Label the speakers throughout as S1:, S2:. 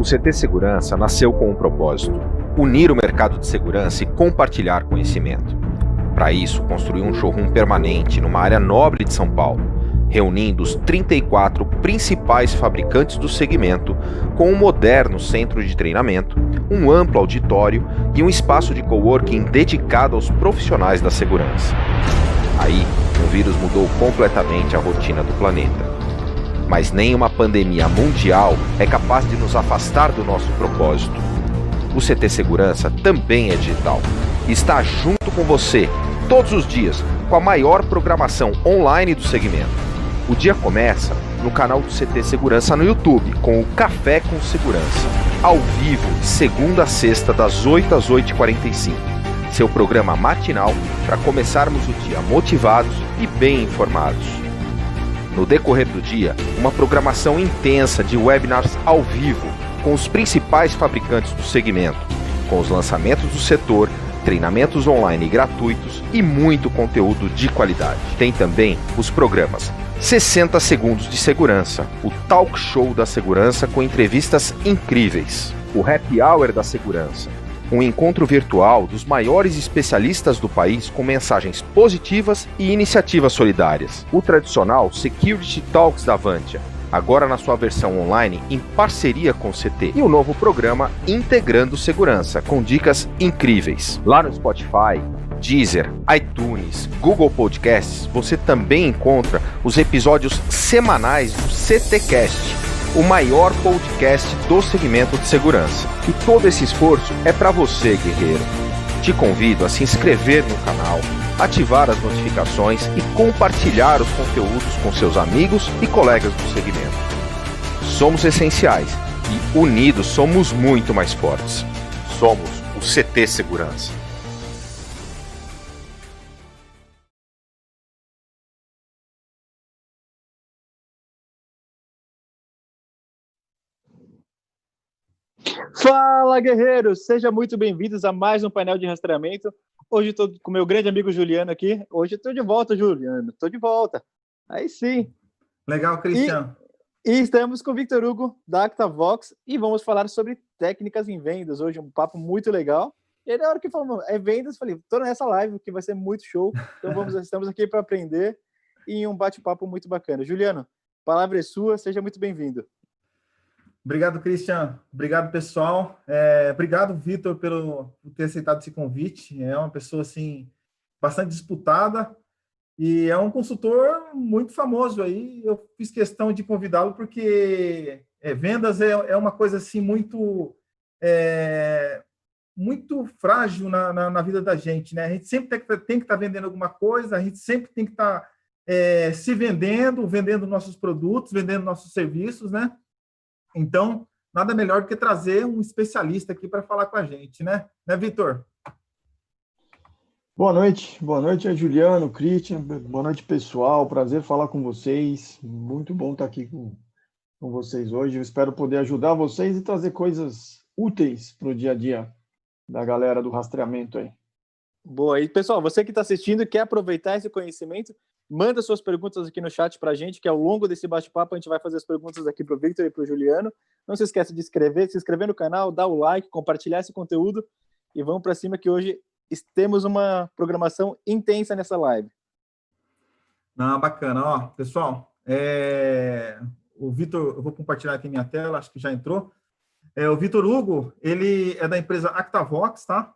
S1: O CT Segurança nasceu com um propósito: unir o mercado de segurança e compartilhar conhecimento. Para isso, construiu um showroom permanente numa área nobre de São Paulo, reunindo os 34 principais fabricantes do segmento, com um moderno centro de treinamento, um amplo auditório e um espaço de coworking dedicado aos profissionais da segurança. Aí, o vírus mudou completamente a rotina do planeta. Mas nem uma pandemia mundial é capaz de nos afastar do nosso propósito. O CT Segurança também é digital. Está junto com você, todos os dias, com a maior programação online do segmento. O dia começa no canal do CT Segurança no YouTube, com o Café com Segurança, ao vivo, de segunda a sexta, das 8 às 8h45. Seu programa matinal para começarmos o dia motivados e bem informados. No decorrer do dia, uma programação intensa de webinars ao vivo com os principais fabricantes do segmento, com os lançamentos do setor, treinamentos online gratuitos e muito conteúdo de qualidade. Tem também os programas 60 Segundos de Segurança, o Talk Show da Segurança com entrevistas incríveis, o Happy Hour da Segurança, um encontro virtual dos maiores especialistas do país com mensagens positivas e iniciativas solidárias. O tradicional Security Talks da Avantia, agora na sua versão online em parceria com o CT. E o novo programa Integrando Segurança, com dicas incríveis. Lá no Spotify, Deezer, iTunes, Google Podcasts, você também encontra os episódios semanais do CTcast, o maior podcast do segmento de segurança. E todo esse esforço é para você, guerreiro. Te convido a se inscrever no canal, ativar as notificações e compartilhar os conteúdos com seus amigos e colegas do segmento. Somos essenciais e unidos somos muito mais fortes. Somos o CT Segurança.
S2: Fala, guerreiros! Sejam muito bem-vindos a mais um painel de rastreamento. Hoje estou com meu grande amigo Juliano aqui. Hoje estou de volta, Juliano. Estou de volta. Aí sim.
S3: Legal, Cristiano.
S2: E estamos com o Victor Hugo, da Actavox, e vamos falar sobre técnicas em vendas. Hoje um papo muito legal. E aí, na hora que falamos, vendas, falei, estou nessa live, que vai ser muito show. Então estamos aqui para aprender e um bate-papo muito bacana. Juliano, a palavra é sua, seja muito bem-vindo.
S3: Obrigado, Cristian. Obrigado, pessoal. Obrigado, Vitor, por ter aceitado esse convite. É uma pessoa, assim, bastante disputada e é um consultor muito famoso aí. Eu fiz questão de convidá-lo porque vendas é uma coisa, assim, muito frágil na vida da gente, né? A gente sempre tem que estar vendendo alguma coisa, a gente sempre tem que estar se vendendo nossos produtos, vendendo nossos serviços, né? Então, nada melhor do que trazer um especialista aqui para falar com a gente, né? Né, Vitor?
S4: Boa noite aí, Juliano, Christian, boa noite, pessoal, prazer falar com vocês, muito bom estar aqui com vocês hoje, eu espero poder ajudar vocês e trazer coisas úteis para o dia a dia da galera do rastreamento aí.
S2: Boa, e pessoal, você que está assistindo e quer aproveitar esse conhecimento, manda suas perguntas aqui no chat para a gente, que ao longo desse bate-papo a gente vai fazer as perguntas aqui para o Victor e para o Juliano. Não se esqueça de se inscrever no canal, dar o like, compartilhar esse conteúdo e vamos para cima que hoje temos uma programação intensa nessa live.
S3: Não, bacana. Ó, pessoal, o Vitor, eu vou compartilhar aqui minha tela, acho que já entrou. O Vitor Hugo, ele é da empresa Actavox, tá?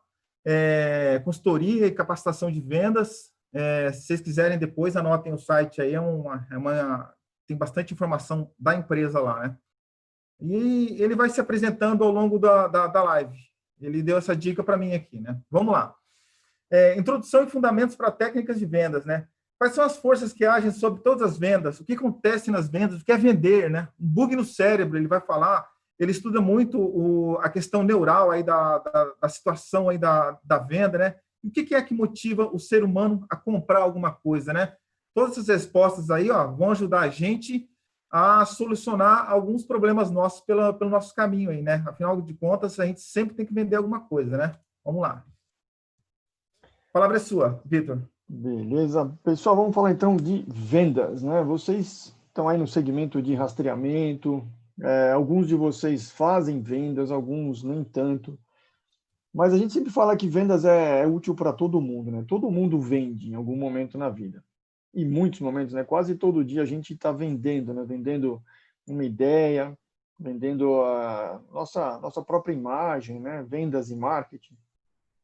S3: Consultoria e capacitação de vendas. Se vocês quiserem depois, anotem o site aí, tem bastante informação da empresa lá, né? E ele vai se apresentando ao longo da live. Ele deu essa dica para mim aqui, né? Vamos lá. Introdução e fundamentos para técnicas de vendas, né? Quais são as forças que agem sobre todas as vendas? O que acontece nas vendas? O que é vender, né? Um bug no cérebro, ele vai falar. Ele estuda muito a questão neural aí da situação aí da venda, né? O que é que motiva o ser humano a comprar alguma coisa, né? Todas essas respostas aí, ó, vão ajudar a gente a solucionar alguns problemas nossos pelo nosso caminho aí, né? Afinal de contas, a gente sempre tem que vender alguma coisa, né? Vamos lá. A palavra é sua, Vitor.
S4: Beleza. Pessoal, vamos falar então de vendas, né? Vocês estão aí no segmento de rastreamento, Alguns de vocês fazem vendas, alguns nem tanto. Mas a gente sempre fala que vendas é útil para todo mundo, né? Todo mundo vende em algum momento na vida. Em muitos momentos, né? Quase todo dia a gente está vendendo, né? Vendendo uma ideia, vendendo a nossa própria imagem, né? Vendas e marketing.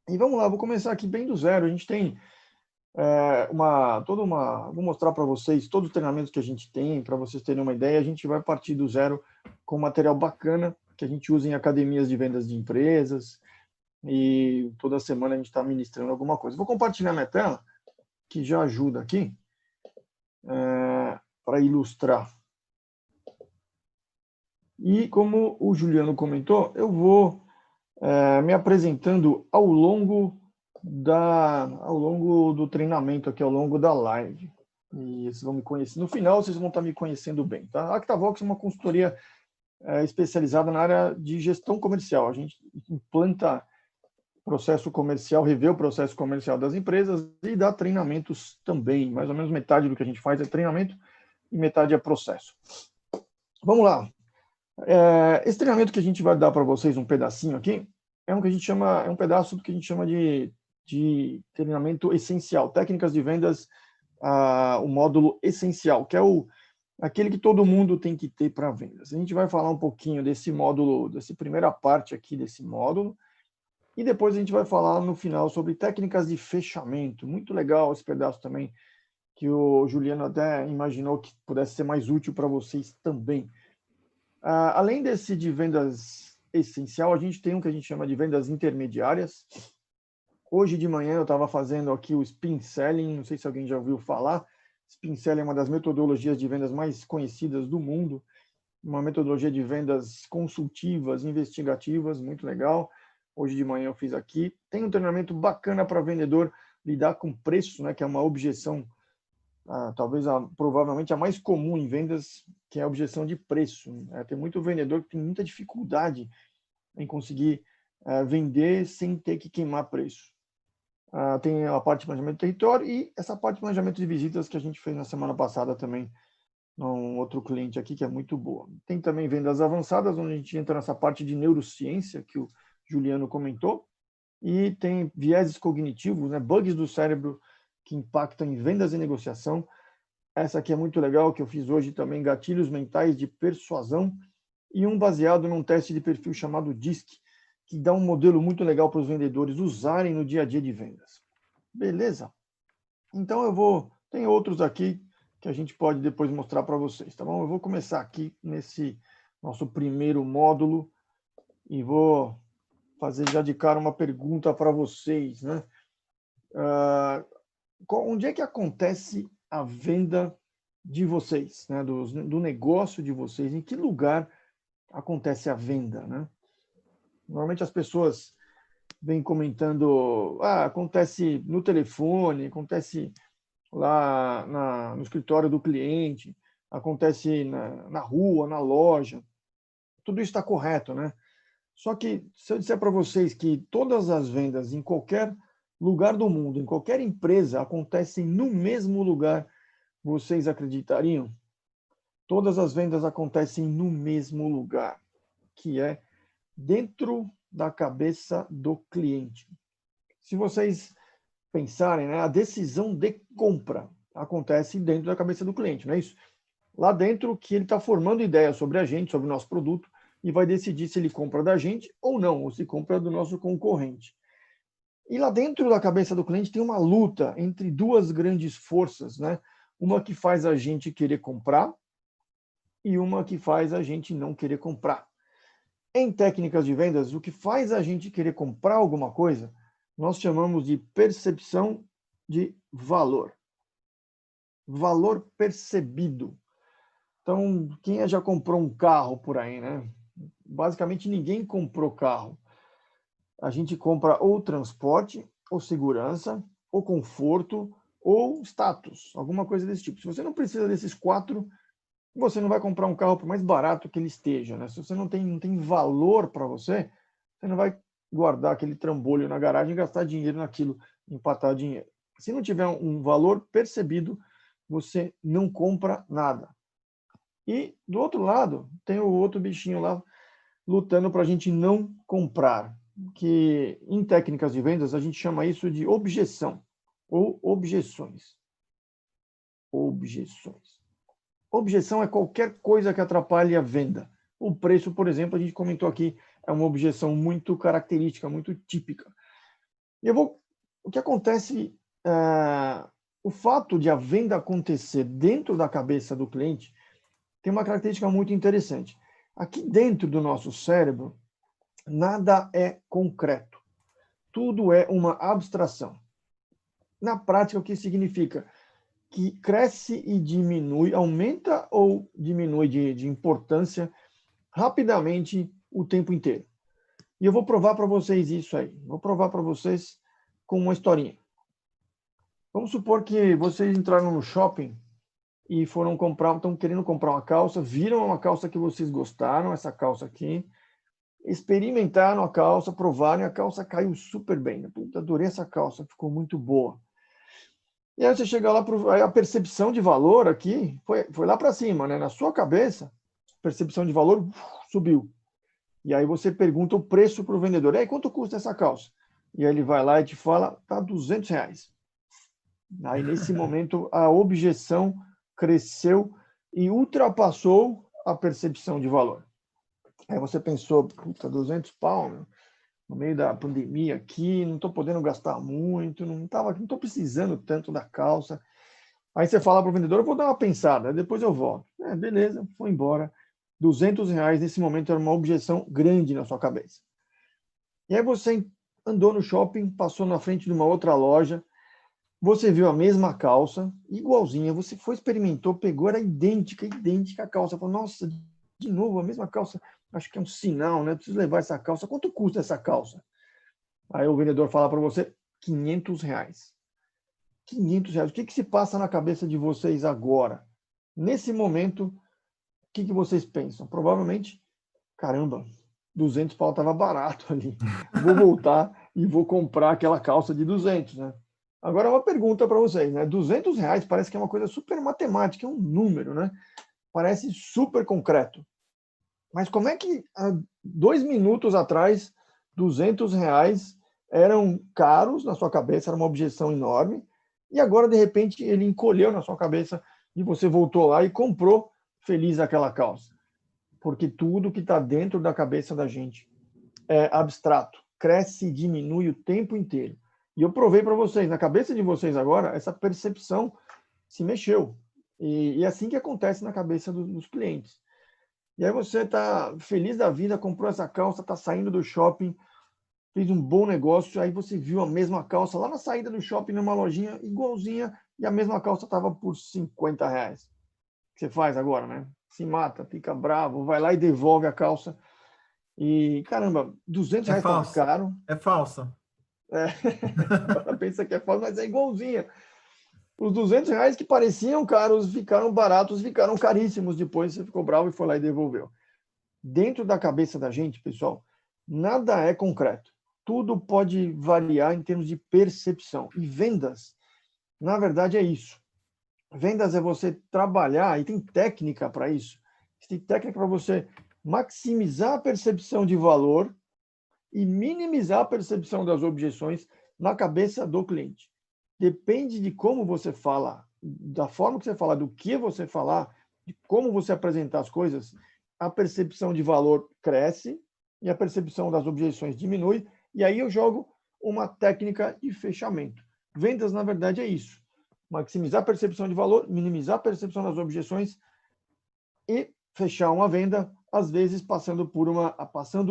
S4: E vamos lá, vou começar aqui bem do zero. A gente tem vou mostrar para vocês todos os treinamentos que a gente tem, para vocês terem uma ideia. A gente vai partir do zero com material bacana que a gente usa em academias de vendas de empresas, e toda semana a gente está ministrando alguma coisa. Vou compartilhar minha tela, que já ajuda aqui, para ilustrar. E como o Juliano comentou, eu vou me apresentando ao longo do treinamento, aqui ao longo da live. E vocês vão me conhecer. No final, vocês vão estar me conhecendo bem. Tá? A Actavox é uma consultoria especializada na área de gestão comercial. A gente implanta processo comercial, revê o processo comercial das empresas e dá treinamentos também. Mais ou menos metade do que a gente faz é treinamento e metade é processo. Vamos lá. Esse treinamento que a gente vai dar para vocês, um pedacinho aqui, é um pedaço do que a gente chama de treinamento essencial, técnicas de vendas, o módulo essencial, que é aquele que todo mundo tem que ter para vendas. A gente vai falar um pouquinho desse módulo, dessa primeira parte aqui desse módulo, e depois a gente vai falar no final sobre técnicas de fechamento. Muito legal esse pedaço também, que o Juliano até imaginou que pudesse ser mais útil para vocês também. Além desse de vendas essencial, a gente tem um que a gente chama de vendas intermediárias. Hoje de manhã eu estava fazendo aqui o Spin Selling, não sei se alguém já ouviu falar. Spin Selling é uma das metodologias de vendas mais conhecidas do mundo, uma metodologia de vendas consultivas, investigativas, muito legal. Hoje de manhã eu fiz aqui. Tem um treinamento bacana para vendedor lidar com preço, né, que é uma objeção, provavelmente a mais comum em vendas, que é a objeção de preço. Tem muito vendedor que tem muita dificuldade em conseguir vender sem ter que queimar preço. Tem a parte de planejamento de território e essa parte de planejamento de visitas que a gente fez na semana passada também, num outro cliente aqui, que é muito boa. Tem também vendas avançadas, onde a gente entra nessa parte de neurociência, que o Juliano comentou, e tem vieses cognitivos, né, bugs do cérebro que impactam em vendas e negociação. Essa aqui é muito legal, que eu fiz hoje também, gatilhos mentais de persuasão, e um baseado num teste de perfil chamado DISC, que dá um modelo muito legal para os vendedores usarem no dia a dia de vendas. Beleza? Então tem outros aqui que a gente pode depois mostrar para vocês, tá bom? Eu vou começar aqui nesse nosso primeiro módulo e vou fazer já de cara uma pergunta para vocês, né? Onde é que acontece a venda de vocês, né? Do negócio de vocês? Em que lugar acontece a venda, né? Normalmente as pessoas vêm comentando, acontece no telefone, acontece lá no escritório do cliente, acontece na rua, na loja. Tudo isso está correto, né? Só que se eu disser para vocês que todas as vendas em qualquer lugar do mundo, em qualquer empresa, acontecem no mesmo lugar, vocês acreditariam? Todas as vendas acontecem no mesmo lugar, que é dentro da cabeça do cliente. Se vocês pensarem, né, a decisão de compra acontece dentro da cabeça do cliente, não é isso? Lá dentro que ele está formando ideia sobre a gente, sobre o nosso produto, e vai decidir se ele compra da gente ou não, ou se compra do nosso concorrente. E lá dentro da cabeça do cliente tem uma luta entre duas grandes forças, né? Uma que faz a gente querer comprar e uma que faz a gente não querer comprar. Em técnicas de vendas, o que faz a gente querer comprar alguma coisa, nós chamamos de percepção de valor. Valor percebido. Então, quem já comprou um carro por aí, né? Basicamente, ninguém comprou carro. A gente compra ou transporte, ou segurança, ou conforto, ou status, alguma coisa desse tipo. Se você não precisa desses 4, você não vai comprar um carro por mais barato que ele esteja, né? Se você não tem valor para você, você não vai guardar aquele trambolho na garagem e gastar dinheiro naquilo, empatar dinheiro. Se não tiver um valor percebido, você não compra nada. E, do outro lado, tem o outro bichinho lá lutando para a gente não comprar, que em técnicas de vendas a gente chama isso de objeção ou objeções. Objeções. Objeção é qualquer coisa que atrapalhe a venda. O preço, por exemplo, a gente comentou aqui, é uma objeção muito característica, muito típica. E o que acontece, o fato de a venda acontecer dentro da cabeça do cliente tem uma característica muito interessante. Aqui dentro do nosso cérebro, nada é concreto. Tudo é uma abstração. Na prática, o que significa? Que cresce e diminui, aumenta ou diminui de importância rapidamente o tempo inteiro. E eu vou provar para vocês isso aí. Vou provar para vocês com uma historinha. Vamos supor que vocês entraram no shopping e foram comprar, estão querendo comprar uma calça, viram uma calça que vocês gostaram, essa calça aqui, experimentaram a calça, provaram e a calça caiu super bem. Puta, adorei essa calça, ficou muito boa. E aí você chega lá, a percepção de valor aqui foi lá para cima, né? Na sua cabeça, a percepção de valor subiu. E aí você pergunta o preço para o vendedor. E aí, quanto custa essa calça? E aí ele vai lá e te fala, tá R$200. Aí, nesse momento, a objeção cresceu e ultrapassou a percepção de valor. Aí você pensou, puta, 200 pau, meu, no meio da pandemia aqui, não estou podendo gastar muito, não estou precisando tanto da calça. Aí você fala para o vendedor, eu vou dar uma pensada, depois eu volto. Beleza, foi embora. R$200 nesse momento era uma objeção grande na sua cabeça. E aí você andou no shopping, passou na frente de uma outra loja, você viu a mesma calça, igualzinha, você foi, experimentou, pegou, era idêntica a calça. Falou, nossa, de novo a mesma calça, acho que é um sinal, né? Preciso levar essa calça. Quanto custa essa calça? Aí o vendedor fala para você, R$500. R$500. O que se passa na cabeça de vocês agora? Nesse momento, o que vocês pensam? Provavelmente, caramba, 200 pau estava barato ali. Vou voltar e vou comprar aquela calça de 200, né? Agora, uma pergunta para vocês, né? R$200 parece que é uma coisa super matemática, é um número, né? Parece super concreto. Mas como é que há 2 minutos atrás, R$200 eram caros na sua cabeça, era uma objeção enorme, e agora, de repente, ele encolheu na sua cabeça e você voltou lá e comprou feliz aquela calça? Porque tudo que está dentro da cabeça da gente é abstrato, cresce e diminui o tempo inteiro. E eu provei para vocês, na cabeça de vocês agora, essa percepção se mexeu. E é assim que acontece na cabeça dos clientes. E aí você está feliz da vida, comprou essa calça, está saindo do shopping, fez um bom negócio, aí você viu a mesma calça lá na saída do shopping, numa lojinha igualzinha, e a mesma calça estava por R$50. O que você faz agora, né? Se mata, fica bravo, vai lá e devolve a calça. E, caramba, R$200 estava caro.
S3: É falsa.
S4: Agora pensa que é falso, mas é igualzinha. Os R$200 que pareciam caros ficaram baratos, ficaram caríssimos. Depois você ficou bravo e foi lá e devolveu. Dentro da cabeça da gente, pessoal, nada é concreto. Tudo pode variar em termos de percepção. E vendas, na verdade, é isso. Vendas é você trabalhar, e tem técnica para isso. Tem técnica para você maximizar a percepção de valor e minimizar a percepção das objeções na cabeça do cliente. Depende de como você fala, da forma que você fala, do que você falar, de como você apresentar as coisas, a percepção de valor cresce e a percepção das objeções diminui, e aí eu jogo uma técnica de fechamento. Vendas, na verdade, é isso. Maximizar a percepção de valor, minimizar a percepção das objeções e fechar uma venda, às vezes passando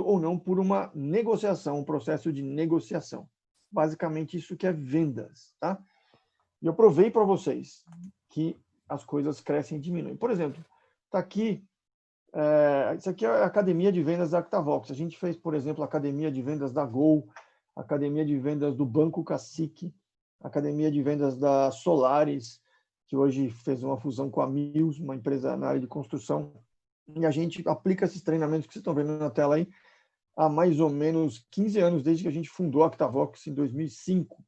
S4: ou não por uma negociação, um processo de negociação. Basicamente isso que é vendas, tá? E eu provei para vocês que as coisas crescem e diminuem. Por exemplo, está aqui, isso aqui é a academia de vendas da Actavox. A gente fez, por exemplo, a academia de vendas da Gol, a academia de vendas do Banco Cacique, a academia de vendas da Solaris, que hoje fez uma fusão com a Mills, uma empresa na área de construção. E a gente aplica esses treinamentos que vocês estão vendo na tela aí há mais ou menos 15 anos, desde que a gente fundou a Actavox em 2005.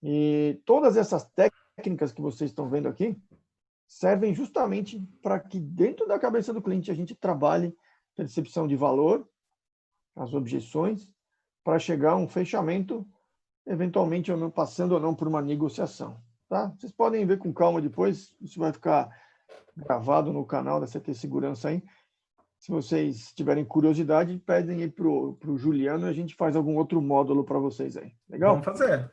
S4: E todas essas técnicas que vocês estão vendo aqui, servem justamente para que dentro da cabeça do cliente a gente trabalhe percepção de valor, as objeções, para chegar a um fechamento, eventualmente ou não, passando ou não por uma negociação. Tá? Vocês podem ver com calma depois, isso vai ficar gravado no canal da CT Segurança aí. Se vocês tiverem curiosidade, pedem aí para o Juliano e a gente faz algum outro módulo para vocês aí. Legal?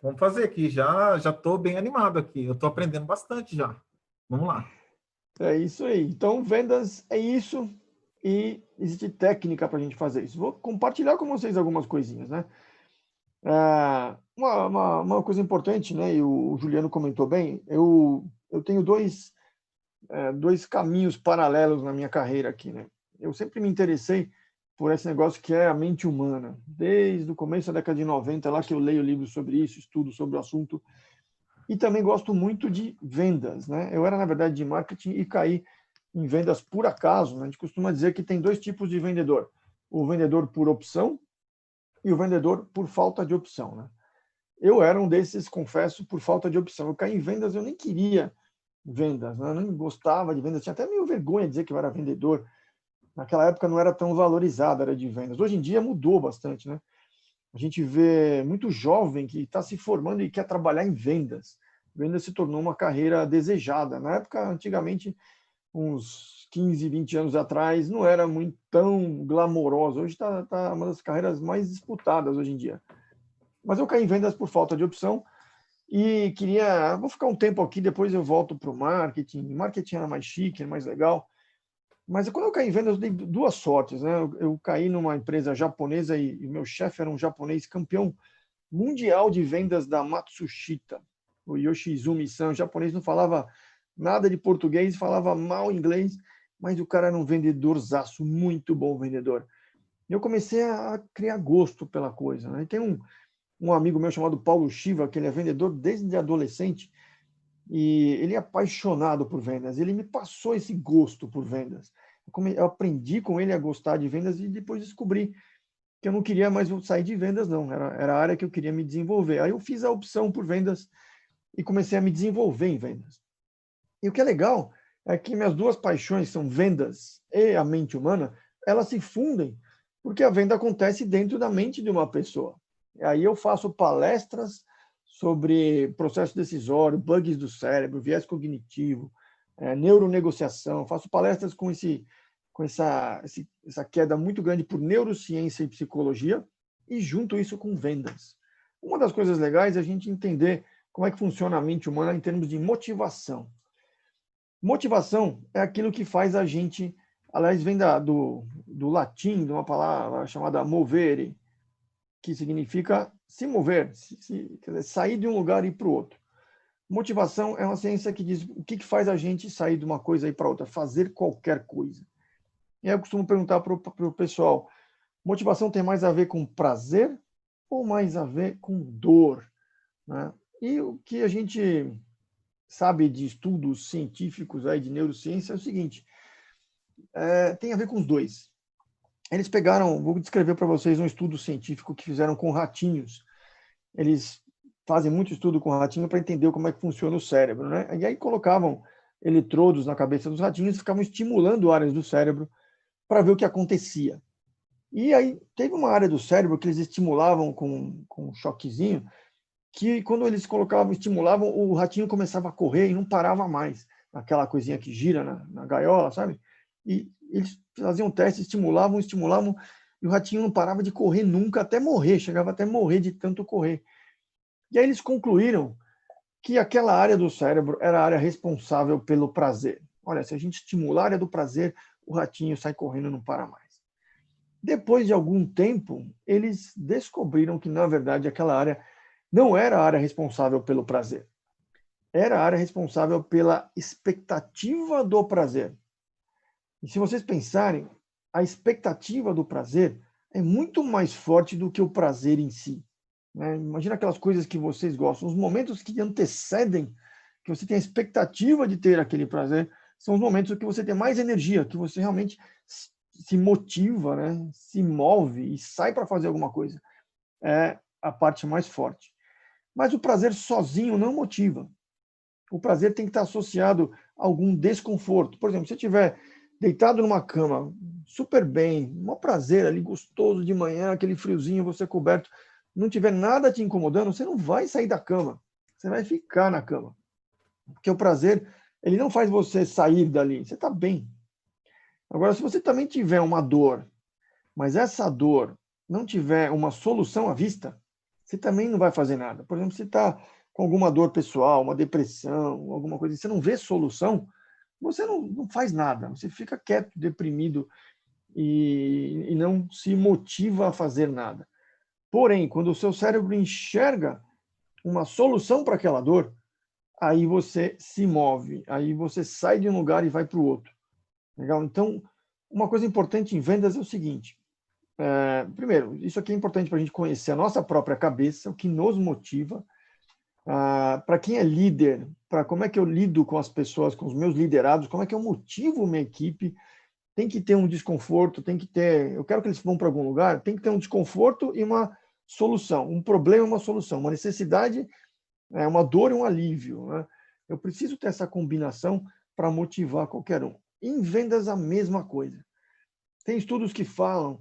S3: Vamos fazer aqui. Já estou bem animado aqui. Eu estou aprendendo bastante já. Vamos lá.
S4: É isso aí. Então, vendas é isso e existe técnica para a gente fazer isso. Vou compartilhar com vocês algumas coisinhas, né? Uma coisa importante, né? E o Juliano comentou bem, eu tenho dois caminhos paralelos na minha carreira aqui, né? Eu sempre me interessei por esse negócio que é a mente humana. Desde o começo da década de 90, lá que eu leio livros sobre isso, estudo sobre o assunto. E também gosto muito de vendas, né? Eu era, na verdade, de marketing e caí em vendas por acaso, né? A gente costuma dizer que tem dois tipos de vendedor. O vendedor por opção e o vendedor por falta de opção, né? Eu era um desses, confesso, por falta de opção. Eu caí em vendas, eu nem queria vendas, né? Eu nem gostava de vendas, tinha até meio vergonha de dizer que eu era vendedor. Naquela época não era tão valorizada a área de vendas. Hoje em dia mudou bastante, né? A gente vê muito jovem que está se formando e quer trabalhar em vendas. Vendas se tornou uma carreira desejada. Na época, antigamente, uns 15, 20 anos atrás, não era muito tão glamourosa. Hoje está uma das carreiras mais disputadas hoje em dia. Mas eu caí em vendas por falta de opção e vou ficar um tempo aqui, depois eu volto para o marketing. Marketing era mais chique, era mais legal. Mas quando eu caí em vendas, eu dei duas sortes, né? Eu caí numa empresa japonesa e meu chefe era um japonês campeão mundial de vendas da Matsushita, o Yoshizumi-san. O japonês não falava nada de português, falava mal inglês, mas o cara era um vendedorzaço, muito bom vendedor. E eu comecei a criar gosto pela coisa, né? E tem um amigo meu chamado Paulo Shiva, que ele é vendedor desde adolescente, e ele é apaixonado por vendas. Ele me passou esse gosto por vendas. Eu aprendi com ele a gostar de vendas e depois descobri que eu não queria mais sair de vendas, não. Era a área que eu queria me desenvolver. Aí eu fiz a opção por vendas e comecei a me desenvolver em vendas. E o que é legal é que minhas duas paixões são vendas e a mente humana, elas se fundem porque a venda acontece dentro da mente de uma pessoa. E aí eu faço palestras sobre processo decisório, bugs do cérebro, viés cognitivo, neuronegociação. Faço palestras com essa queda muito grande por neurociência e psicologia e junto isso com vendas. Uma das coisas legais é a gente entender como é que funciona a mente humana em termos de motivação. Motivação é aquilo que faz a gente, aliás, vem do latim, de uma palavra chamada movere, que significa se mover, quer dizer, sair de um lugar e ir para o outro. Motivação é uma ciência que diz o que faz a gente sair de uma coisa e ir para outra, fazer qualquer coisa. E aí eu costumo perguntar para o pessoal, motivação tem mais a ver com prazer ou mais a ver com dor? Né? E o que a gente sabe de estudos científicos aí de neurociência é o seguinte, tem a ver com os dois. Eles pegaram, vou descrever para vocês um estudo científico que fizeram com ratinhos. Eles fazem muito estudo com ratinho para entender como é que funciona o cérebro, né? E aí colocavam eletrodos na cabeça dos ratinhos e ficavam estimulando áreas do cérebro para ver o que acontecia. E aí teve uma área do cérebro que eles estimulavam com um choquezinho, que quando eles estimulavam, o ratinho começava a correr e não parava mais. Aquela coisinha que gira na gaiola, sabe? E eles faziam testes, estimulavam, e o ratinho não parava de correr nunca, até morrer, chegava até morrer de tanto correr. E aí eles concluíram que aquela área do cérebro era a área responsável pelo prazer. Olha, se a gente estimular a área do prazer, o ratinho sai correndo e não para mais. Depois de algum tempo, eles descobriram que, na verdade, aquela área não era a área responsável pelo prazer. Era a área responsável pela expectativa do prazer. E se vocês pensarem, a expectativa do prazer é muito mais forte do que o prazer em si. Né? Imagina aquelas coisas que vocês gostam, os momentos que antecedem, que você tem a expectativa de ter aquele prazer, são os momentos que você tem mais energia, que você realmente se motiva, né? Se move e sai para fazer alguma coisa. É a parte mais forte. Mas o prazer sozinho não motiva. O prazer tem que estar associado algum desconforto. Por exemplo, se você estiver deitado numa cama, super bem, um prazer ali, gostoso de manhã, aquele friozinho, você coberto, não tiver nada te incomodando, você não vai sair da cama, você vai ficar na cama. Porque o prazer, ele não faz você sair dali, você está bem. Agora, se você também tiver uma dor, mas essa dor não tiver uma solução à vista, você também não vai fazer nada. Por exemplo, se está com alguma dor pessoal, uma depressão, alguma coisa, e você não vê solução, você não faz nada, você fica quieto, deprimido e não se motiva a fazer nada. Porém, quando o seu cérebro enxerga uma solução para aquela dor, aí você se move, aí você sai de um lugar e vai para o outro. Legal? Então, uma coisa importante em vendas é o seguinte, primeiro, isso aqui é importante para a gente conhecer a nossa própria cabeça, o que nos motiva. Para quem é líder, para como é que eu lido com as pessoas, com os meus liderados, como é que eu motivo minha equipe, tem que ter um desconforto, tem que ter, eu quero que eles vão para algum lugar, tem que ter um desconforto e uma solução, um problema e uma solução, uma necessidade, uma dor e um alívio, né? Eu preciso ter essa combinação para motivar qualquer um. Em vendas, a mesma coisa. Tem estudos que falam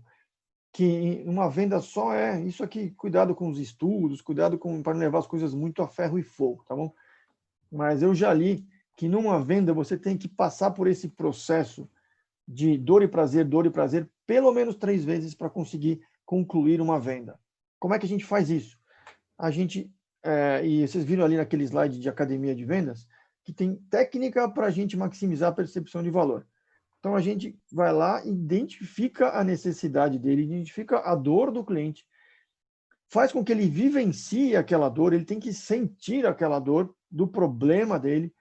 S4: que uma venda só isso aqui, cuidado com os estudos, cuidado para não levar as coisas muito a ferro e fogo, tá bom? Mas eu já li que numa venda você tem que passar por esse processo de dor e prazer, pelo menos 3 vezes para conseguir concluir uma venda. Como é que a gente faz isso? A gente, e vocês viram ali naquele slide de academia de vendas, que tem técnica para a gente maximizar a percepção de valor. Então, a gente vai lá, identifica a necessidade dele, identifica a dor do cliente, faz com que ele vivencie aquela dor, ele tem que sentir aquela dor do problema dele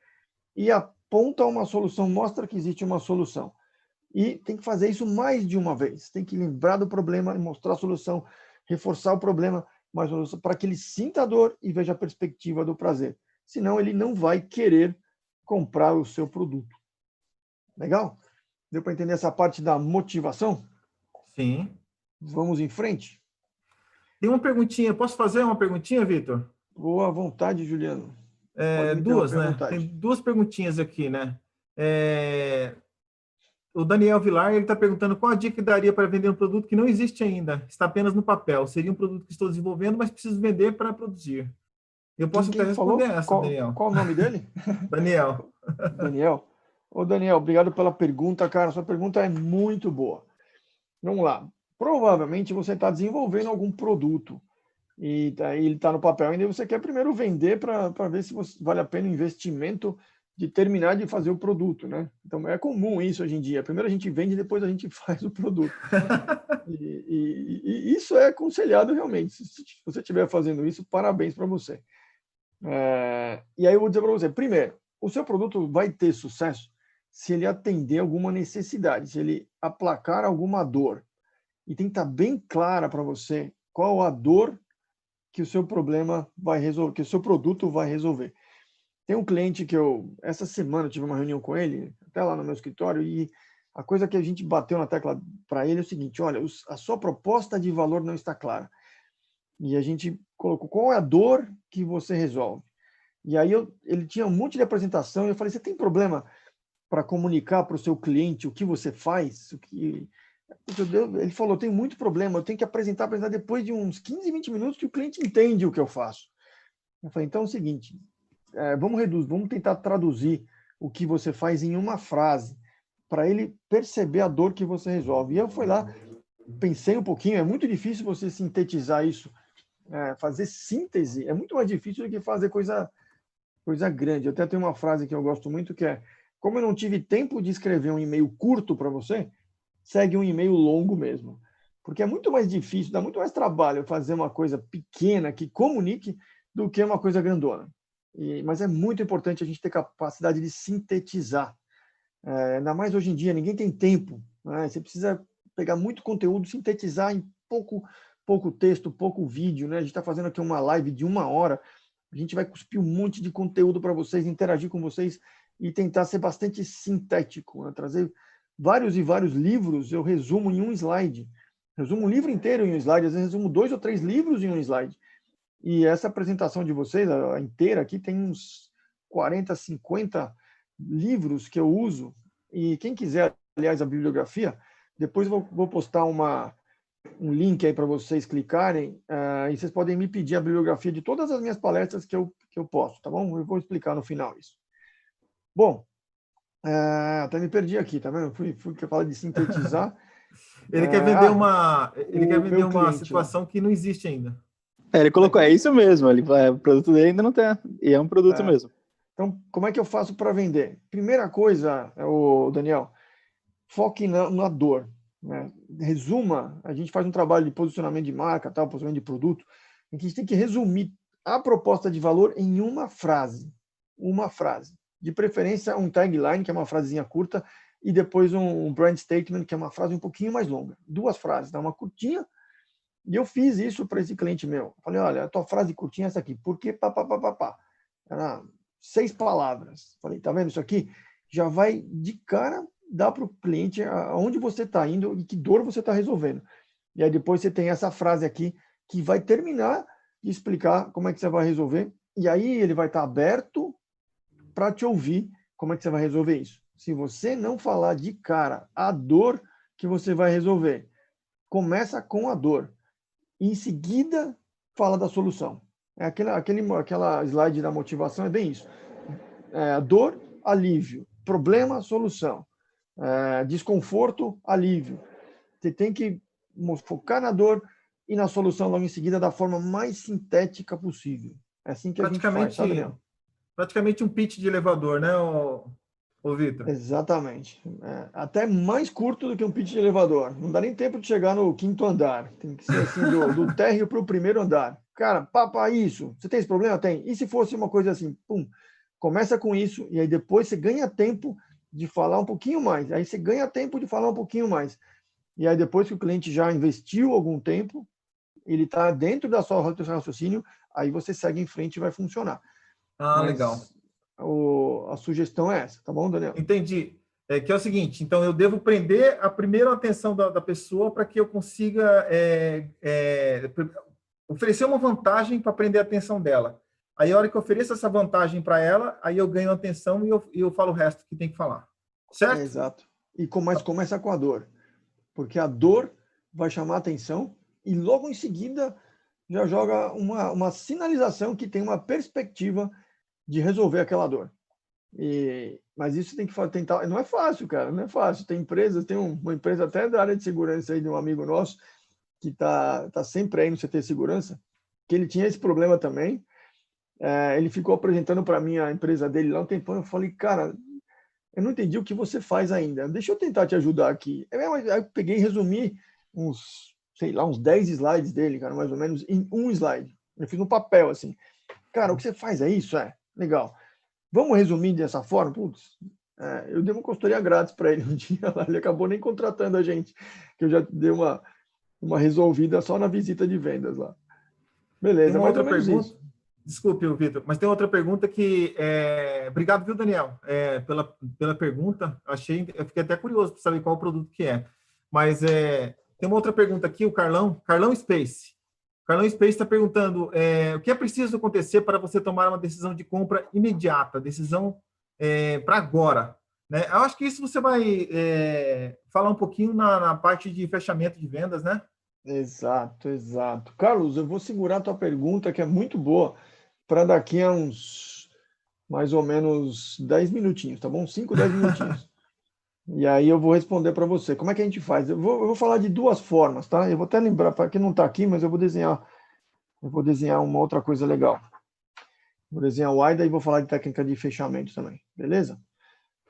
S4: e aponta uma solução, mostra que existe uma solução. E tem que fazer isso mais de uma vez. Tem que lembrar do problema e mostrar a solução, reforçar o problema, para que ele sinta a dor e veja a perspectiva do prazer. Senão, ele não vai querer comprar o seu produto. Legal? Deu para entender essa parte da motivação?
S3: Sim.
S4: Vamos em frente?
S3: Tem uma perguntinha. Posso fazer uma perguntinha, Vitor?
S4: Boa vontade, Juliano.
S3: Duas, né? Tem 2 perguntinhas aqui, né? O Daniel Vilar, ele está perguntando qual a dica que daria para vender um produto que não existe ainda, está apenas no papel. Seria um produto que estou desenvolvendo, mas preciso vender para produzir. Eu posso até responder essa, Daniel.
S4: Qual o nome dele?
S3: Daniel.
S4: Daniel. Ô, Daniel, obrigado pela pergunta, cara. Sua pergunta é muito boa. Vamos lá. Provavelmente você está desenvolvendo algum produto e ele está no papel ainda e você quer primeiro vender para ver se vale a pena o investimento de terminar de fazer o produto, né? Então, é comum isso hoje em dia. Primeiro a gente vende, depois a gente faz o produto. E isso é aconselhado realmente. Se você estiver fazendo isso, parabéns para você. E aí eu vou dizer para você, primeiro, o seu produto vai ter sucesso se ele atender alguma necessidade, se ele aplacar alguma dor. E tem que estar bem clara para você qual a dor que o seu problema vai resolver, que o seu produto vai resolver. Tem um cliente que essa semana, eu tive uma reunião com ele, até lá no meu escritório, e a coisa que a gente bateu na tecla para ele é o seguinte, olha, a sua proposta de valor não está clara. E a gente colocou qual é a dor que você resolve. E aí ele tinha um monte de apresentação, e eu falei, você tem problema para comunicar para o seu cliente o que você faz? Ele falou, tem muito problema, eu tenho que apresentar depois de uns 15, 20 minutos que o cliente entende o que eu faço. Eu falei, então é o seguinte, vamos tentar traduzir o que você faz em uma frase, para ele perceber a dor que você resolve. E eu fui lá, pensei um pouquinho, é muito difícil você sintetizar isso, fazer síntese, é muito mais difícil do que fazer coisa grande. Eu até tenho uma frase que eu gosto muito, que é, como eu não tive tempo de escrever um e-mail curto para você, segue um e-mail longo mesmo. Porque é muito mais difícil, dá muito mais trabalho fazer uma coisa pequena que comunique do que uma coisa grandona. Mas é muito importante a gente ter capacidade de sintetizar. Ainda mais hoje em dia, ninguém tem tempo, né? Você precisa pegar muito conteúdo, sintetizar em pouco texto, pouco vídeo, né? A gente está fazendo aqui uma live de 1 hora, a gente vai cuspir um monte de conteúdo para vocês, interagir com vocês e tentar ser bastante sintético, né? Trazer vários e vários livros, eu resumo em um slide. Resumo um livro inteiro em um slide, às vezes resumo 2 ou 3 livros em um slide. E essa apresentação de vocês, a inteira aqui, tem uns 40, 50 livros que eu uso, e quem quiser, aliás, a bibliografia, depois vou postar um link aí para vocês clicarem, e vocês podem me pedir a bibliografia de todas as minhas palestras que eu posto, tá bom? Eu vou explicar no final isso. Bom, até me perdi aqui, tá vendo? Fui falar de sintetizar.
S3: Ele quer vender uma
S4: cliente,
S3: situação que não existe ainda.
S2: Ele colocou, é isso mesmo, o produto dele ainda não tem, e é um produto mesmo.
S4: Então, como é que eu faço para vender? Primeira coisa, Daniel, foque na dor. Né? Resuma, a gente faz um trabalho de posicionamento de marca, posicionamento de produto, em que a gente tem que resumir a proposta de valor em uma frase. Uma frase. De preferência, um tagline, que é uma frasezinha curta, e depois um brand statement, que é uma frase um pouquinho mais longa. 2 frases, dá uma curtinha. E eu fiz isso para esse cliente meu. Falei, olha, a tua frase curtinha é essa aqui. Por que pá? Era 6 palavras. Falei, tá vendo isso aqui? Já vai de cara dar para o cliente aonde você está indo e que dor você está resolvendo. E aí depois você tem essa frase aqui que vai terminar de explicar como é que você vai resolver. E aí ele vai estar aberto para te ouvir como é que você vai resolver isso. Se você não falar de cara a dor que você vai resolver, começa com a dor. Em seguida, fala da solução. Aquela slide da motivação é bem isso. Dor, alívio. Problema, solução. Desconforto, alívio. Você tem que focar na dor e na solução logo em seguida da forma mais sintética possível. É assim que a gente faz, sabe, Leandro?
S3: Praticamente um pitch de elevador, né, ô Vitor?
S4: Exatamente. Até mais curto do que um pitch de elevador. Não dá nem tempo de chegar no 5º andar. Tem que ser assim, do térreo para o 1º andar. Cara, isso. Você tem esse problema? Tem. E se fosse uma coisa assim? Pum. Começa com isso e aí depois você ganha tempo de falar um pouquinho mais. Aí você ganha tempo de falar um pouquinho mais. E aí depois que o cliente já investiu algum tempo, ele está dentro da sua raciocínio, aí você segue em frente e vai funcionar. Mas
S3: legal.
S4: A sugestão é essa, tá bom, Daniel?
S3: Entendi. Que é o seguinte, então eu devo prender a primeira atenção da pessoa para que eu consiga oferecer uma vantagem para prender a atenção dela. Aí, a hora que eu ofereço essa vantagem para ela, aí eu ganho atenção e eu falo o resto que tem que falar. Certo?
S4: Exato. Mas começa com a dor. Porque a dor vai chamar a atenção e logo em seguida já joga uma sinalização que tem uma perspectiva de resolver aquela dor. Mas isso tem que tentar. Não é fácil, cara, não é fácil. Tem uma empresa até da área de segurança aí de um amigo nosso que tá sempre aí no CT Segurança, que ele tinha esse problema também. Ele ficou apresentando para mim a empresa dele lá um tempão. Eu falei, cara, eu não entendi o que você faz ainda. Deixa eu tentar te ajudar aqui. Aí eu peguei e resumi uns 10 slides dele, cara, mais ou menos, em um slide. Eu fiz um papel assim. Cara, o que você faz é isso? Legal. Vamos resumir dessa forma? Putz, eu dei uma consultoria grátis para ele um dia lá. Ele acabou nem contratando a gente, que eu já dei uma resolvida só na visita de vendas lá. Beleza, mais ou menos isso.
S3: Desculpe, Vitor, mas tem outra pergunta que... Obrigado, viu, Daniel, pela pergunta. Eu fiquei até curioso para saber qual o produto que é. Mas tem uma outra pergunta aqui, o Carlão Space. O Carlão Space está perguntando o que é preciso acontecer para você tomar uma decisão de compra imediata, decisão para agora. Né? Eu acho que isso você vai falar um pouquinho na parte de fechamento de vendas, né?
S4: Exato. Carlos, eu vou segurar a tua pergunta, que é muito boa, para daqui a uns mais ou menos 10 minutinhos, tá bom? 5, 10 minutinhos. E aí eu vou responder para você. Como é que a gente faz? Eu vou falar de 2 formas, tá? Eu vou até lembrar, para quem não está aqui, mas eu vou desenhar uma outra coisa legal. Vou desenhar o AIDA e vou falar de técnica de fechamento também, beleza?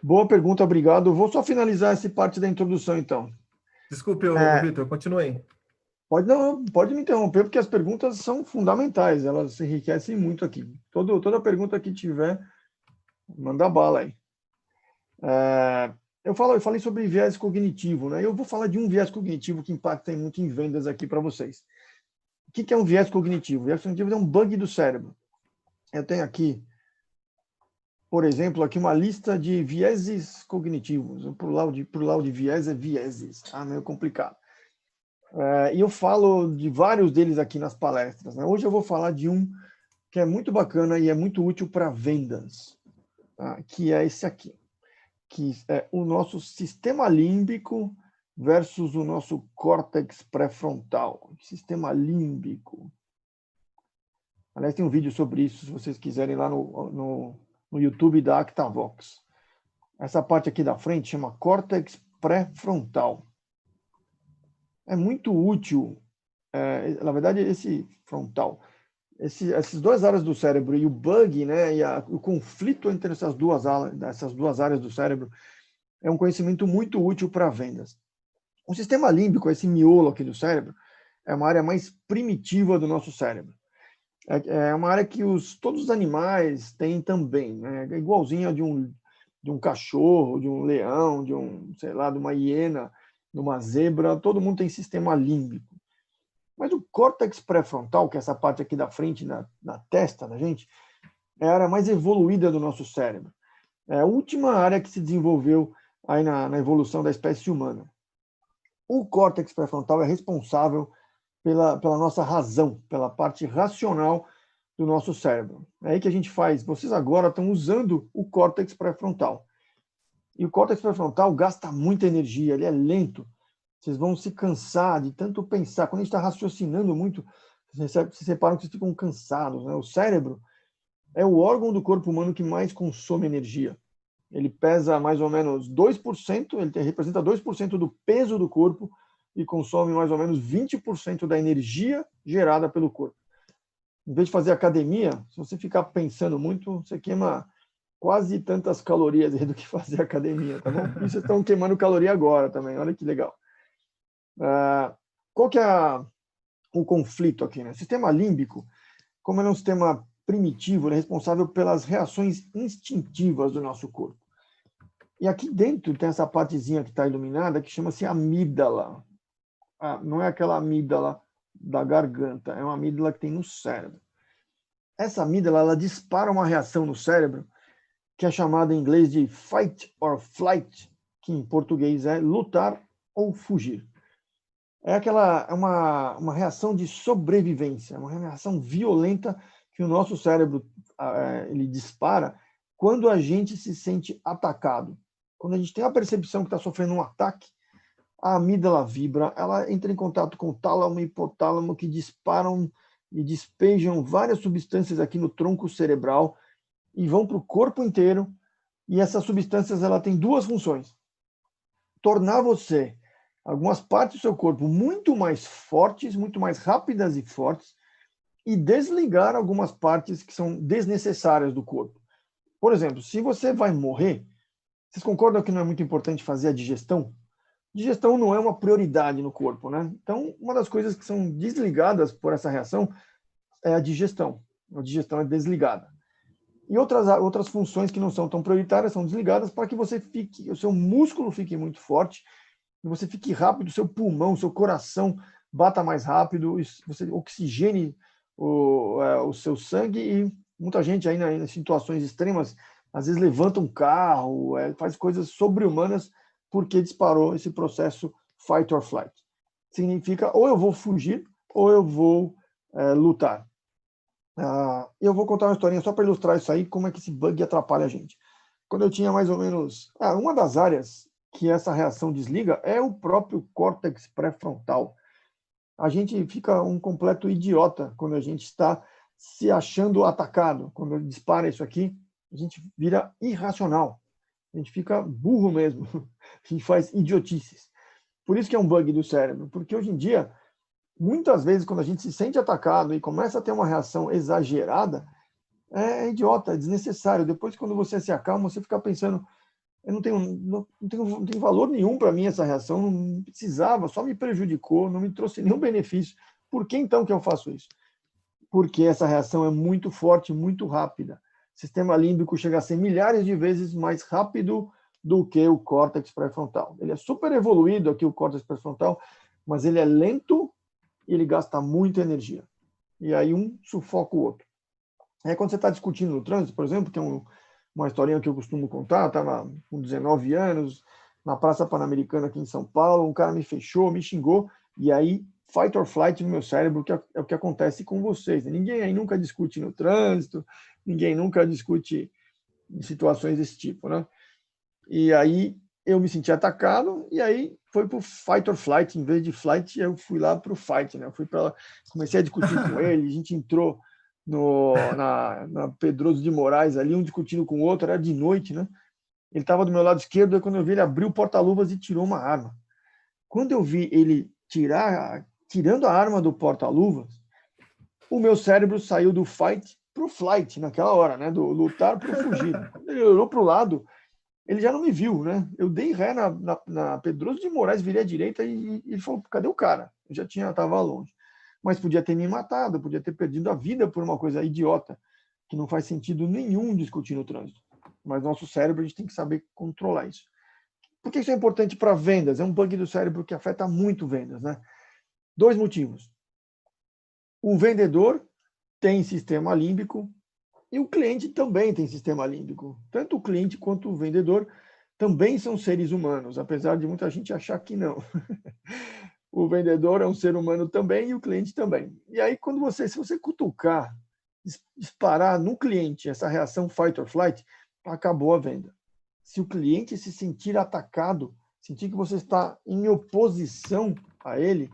S4: Boa pergunta, obrigado. Eu vou só finalizar essa parte da introdução, então.
S3: Desculpe, Vitor, continue.
S4: Pode me interromper, porque as perguntas são fundamentais, elas enriquecem muito aqui. Toda pergunta que tiver, manda bala aí. Eu falei sobre viés cognitivo, né? Eu vou falar de um viés cognitivo que impacta muito em vendas aqui para vocês. O que é um viés cognitivo? O viés cognitivo é um bug do cérebro. Eu tenho aqui, por exemplo, aqui uma lista de vieses cognitivos. O plural de viés é vieses. Meio complicado. E eu falo de vários deles aqui nas palestras, né? Hoje eu vou falar de um que é muito bacana e é muito útil para vendas, tá? Que é esse aqui. que é o nosso sistema límbico versus o nosso córtex pré-frontal. Sistema límbico. Aliás, tem um vídeo sobre isso, se vocês quiserem, lá no YouTube da Actavox. Essa parte aqui da frente chama córtex pré-frontal. É muito útil, na verdade, esse frontal, essas duas áreas do cérebro e o bug, né, e o conflito entre essas duas áreas do cérebro é um conhecimento muito útil para vendas. O sistema límbico, esse miolo aqui do cérebro, é uma área mais primitiva do nosso cérebro. É uma área que todos os animais têm também, né? É igualzinha de um cachorro, de um leão, de uma hiena, de uma zebra, todo mundo tem sistema límbico. Mas o córtex pré-frontal, que é essa parte aqui da frente, na testa da gente, é a área mais evoluída do nosso cérebro. É a última área que se desenvolveu aí na evolução da espécie humana. O córtex pré-frontal é responsável pela nossa razão, pela parte racional do nosso cérebro. É aí que a gente faz. Vocês agora estão usando o córtex pré-frontal. E o córtex pré-frontal gasta muita energia, ele é lento. Vocês vão se cansar de tanto pensar. Quando a gente está raciocinando muito, vocês reparam que vocês ficam cansados, né? O cérebro é o órgão do corpo humano que mais consome energia. Ele pesa mais ou menos 2%, ele representa 2% do peso do corpo e consome mais ou menos 20% da energia gerada pelo corpo. Em vez de fazer academia, se você ficar pensando muito, você queima quase tantas calorias do que fazer academia, tá bom? E vocês estão queimando caloria agora também, olha que legal. Qual que é o conflito aqui, né? O sistema límbico, como ele é um sistema primitivo, ele é responsável pelas reações instintivas do nosso corpo. E aqui dentro tem essa partezinha que está iluminada, que chama-se amígdala. Não é aquela amígdala da garganta, é uma amígdala que tem no cérebro. Essa amígdala, ela dispara uma reação no cérebro, que é chamada em inglês de fight or flight, que em português é lutar ou fugir. É uma reação de sobrevivência, uma reação violenta que o nosso cérebro ele dispara quando a gente se sente atacado. Quando a gente tem a percepção que está sofrendo um ataque, a amígdala vibra, ela entra em contato com o tálamo e hipotálamo, que disparam e despejam várias substâncias aqui no tronco cerebral e vão para o corpo inteiro. E essas substâncias ela tem duas funções: tornar você, algumas partes do seu corpo, muito mais fortes, muito mais rápidas e fortes, e desligar algumas partes que são desnecessárias do corpo. Por exemplo, se você vai morrer, vocês concordam que não é muito importante fazer a digestão? Digestão não é uma prioridade no corpo, né? Então, uma das coisas que são desligadas por essa reação é a digestão. A digestão é desligada. E outras funções que não são tão prioritárias são desligadas para que o seu músculo fique muito forte, e você fique rápido, o seu pulmão, o seu coração bata mais rápido, você oxigene o seu sangue, e muita gente aí nas situações extremas, às vezes levanta um carro, faz coisas sobre-humanas porque disparou esse processo fight or flight. Significa ou eu vou fugir ou eu vou lutar. Eu vou contar uma historinha só para ilustrar isso aí, como é que esse bug atrapalha a gente. Quando eu tinha mais ou menos... uma das áreas que essa reação desliga é o próprio córtex pré-frontal. A gente fica um completo idiota quando a gente está se achando atacado. Quando dispara isso aqui, a gente vira irracional. A gente fica burro mesmo. A gente faz idiotices. Por isso que é um bug do cérebro. Porque hoje em dia, muitas vezes, quando a gente se sente atacado e começa a ter uma reação exagerada, é idiota, é desnecessário. Depois, quando você se acalma, você fica pensando, não tem valor nenhum para mim essa reação, não precisava, só me prejudicou, não me trouxe nenhum benefício. Por que então que eu faço isso? Porque essa reação é muito forte, muito rápida. O sistema límbico chega a ser milhares de vezes mais rápido do que o córtex pré-frontal. Ele é super evoluído aqui, o córtex pré-frontal, mas ele é lento e ele gasta muita energia. E aí um sufoca o outro. Aí quando você está discutindo no trânsito, por exemplo, que é uma historinha que eu costumo contar, eu estava com 19 anos, na Praça Pan-Americana aqui em São Paulo, um cara me fechou, me xingou, e aí fight or flight no meu cérebro, que é o que acontece com vocês. Ninguém aí nunca discute no trânsito, ninguém nunca discute em situações desse tipo, né? E aí eu me senti atacado, e aí foi para o fight or flight. Em vez de flight, eu fui lá para o fight, né? Eu fui para, comecei a discutir com ele, a gente entrou na Pedroso de Moraes ali, um discutindo com o outro, era de noite, né? Ele estava do meu lado esquerdo, e quando eu vi, ele abriu o porta-luvas e tirou uma arma. Quando eu vi ele tirando a arma do porta-luvas, o meu cérebro saiu do fight para o flight naquela hora, né? Do lutar para o fugir. Quando ele olhou para o lado, ele já não me viu, né? Eu dei ré na Pedroso de Moraes, virei à direita e ele falou, cadê o cara? Eu já estava longe. Mas podia ter me matado, podia ter perdido a vida por uma coisa idiota, que não faz sentido nenhum discutir no trânsito. Mas nosso cérebro, a gente tem que saber controlar isso. Por que isso é importante para vendas? É um bug do cérebro que afeta muito vendas, né? 2 motivos. O vendedor tem sistema límbico e o cliente também tem sistema límbico. Tanto o cliente quanto o vendedor também são seres humanos, apesar de muita gente achar que não. O vendedor é um ser humano também e o cliente também. E aí, se você cutucar, disparar no cliente essa reação fight or flight, acabou a venda. Se o cliente se sentir atacado, sentir que você está em oposição a ele,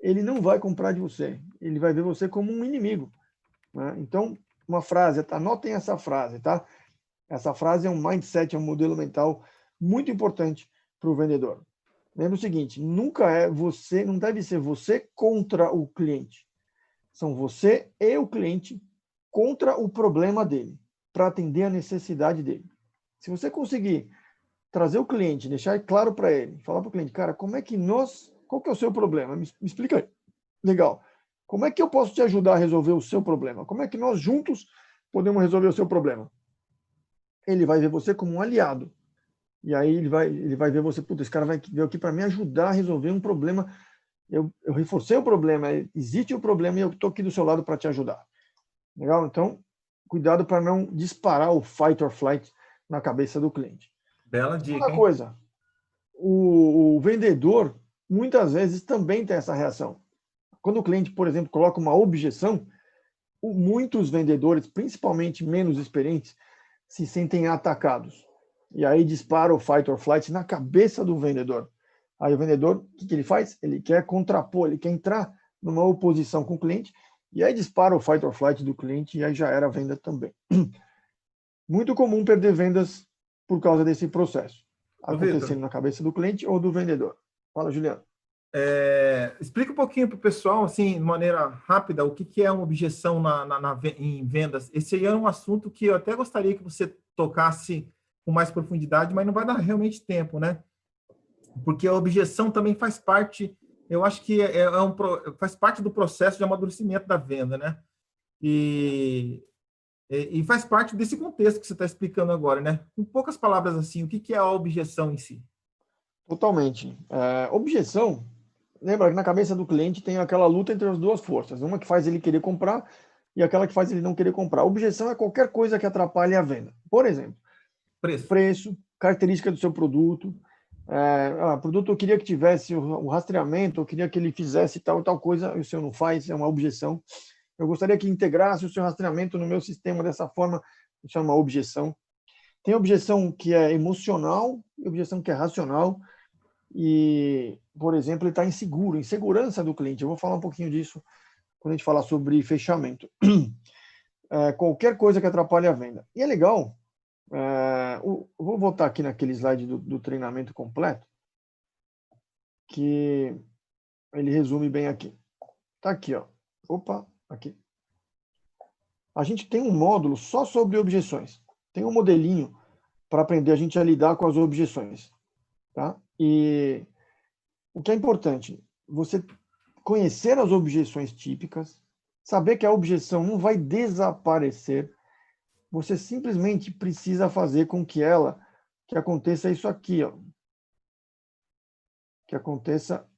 S4: ele não vai comprar de você. Ele vai ver você como um inimigo, né? Então, uma frase, anotem essa frase, tá? Essa frase é um mindset, é um modelo mental muito importante para o vendedor. Lembra o seguinte, não deve ser você contra o cliente. São você e o cliente contra o problema dele, para atender a necessidade dele. Se você conseguir trazer o cliente, deixar claro para ele, falar para o cliente, cara, qual que é o seu problema? Me explica aí. Legal. Como é que eu posso te ajudar a resolver o seu problema? Como é que nós juntos podemos resolver o seu problema? Ele vai ver você como um aliado. E aí ele vai ver você, esse cara vai vir aqui para me ajudar a resolver um problema. Eu reforcei o problema, existe o problema e eu estou aqui do seu lado para te ajudar. Legal? Então, cuidado para não disparar o fight or flight na cabeça do cliente.
S3: Bela dica,
S4: Segunda
S3: hein?
S4: coisa, o vendedor muitas vezes também tem essa reação. Quando o cliente, por exemplo, coloca uma objeção, muitos vendedores, principalmente menos experientes, se sentem atacados. E aí dispara o fight or flight na cabeça do vendedor. Aí o vendedor, o que ele faz? Ele quer contrapor, ele quer entrar numa oposição com o cliente, e aí dispara o fight or flight do cliente, e aí já era a venda também. Muito comum perder vendas por causa desse processo, acontecendo na cabeça do cliente ou do vendedor. Fala, Juliano.
S3: Explica um pouquinho para o pessoal, assim, de maneira rápida, o que é uma objeção em vendas. Esse aí é um assunto que eu até gostaria que você tocasse com mais profundidade, mas não vai dar realmente tempo, né? Porque a objeção também faz parte, eu acho que faz parte do processo de amadurecimento da venda, né? E faz parte desse contexto que você está explicando agora, né? Com poucas palavras assim, o que é a objeção em si?
S4: Totalmente. Objeção, lembra que na cabeça do cliente tem aquela luta entre as duas forças, uma que faz ele querer comprar e aquela que faz ele não querer comprar. Objeção é qualquer coisa que atrapalhe a venda. Por exemplo, preço, característica do seu produto. Produto eu queria que tivesse o rastreamento, eu queria que ele fizesse tal e tal coisa, e o seu não faz, é uma objeção. Eu gostaria que integrasse o seu rastreamento no meu sistema dessa forma, isso é uma objeção. Tem objeção que é emocional e objeção que é racional. E, por exemplo, ele está inseguro, insegurança do cliente. Eu vou falar um pouquinho disso quando a gente falar sobre fechamento. Qualquer coisa que atrapalhe a venda. E é legal, eu vou voltar aqui naquele slide do treinamento completo, que ele resume bem aqui. Está aqui, ó. Opa, aqui. A gente tem um módulo só sobre objeções. Tem um modelinho para aprender a gente a lidar com as objeções. Tá? E o que é importante, você conhecer as objeções típicas, saber que a objeção não vai desaparecer, você simplesmente precisa fazer com que aconteça isso aqui, ó. Que aconteça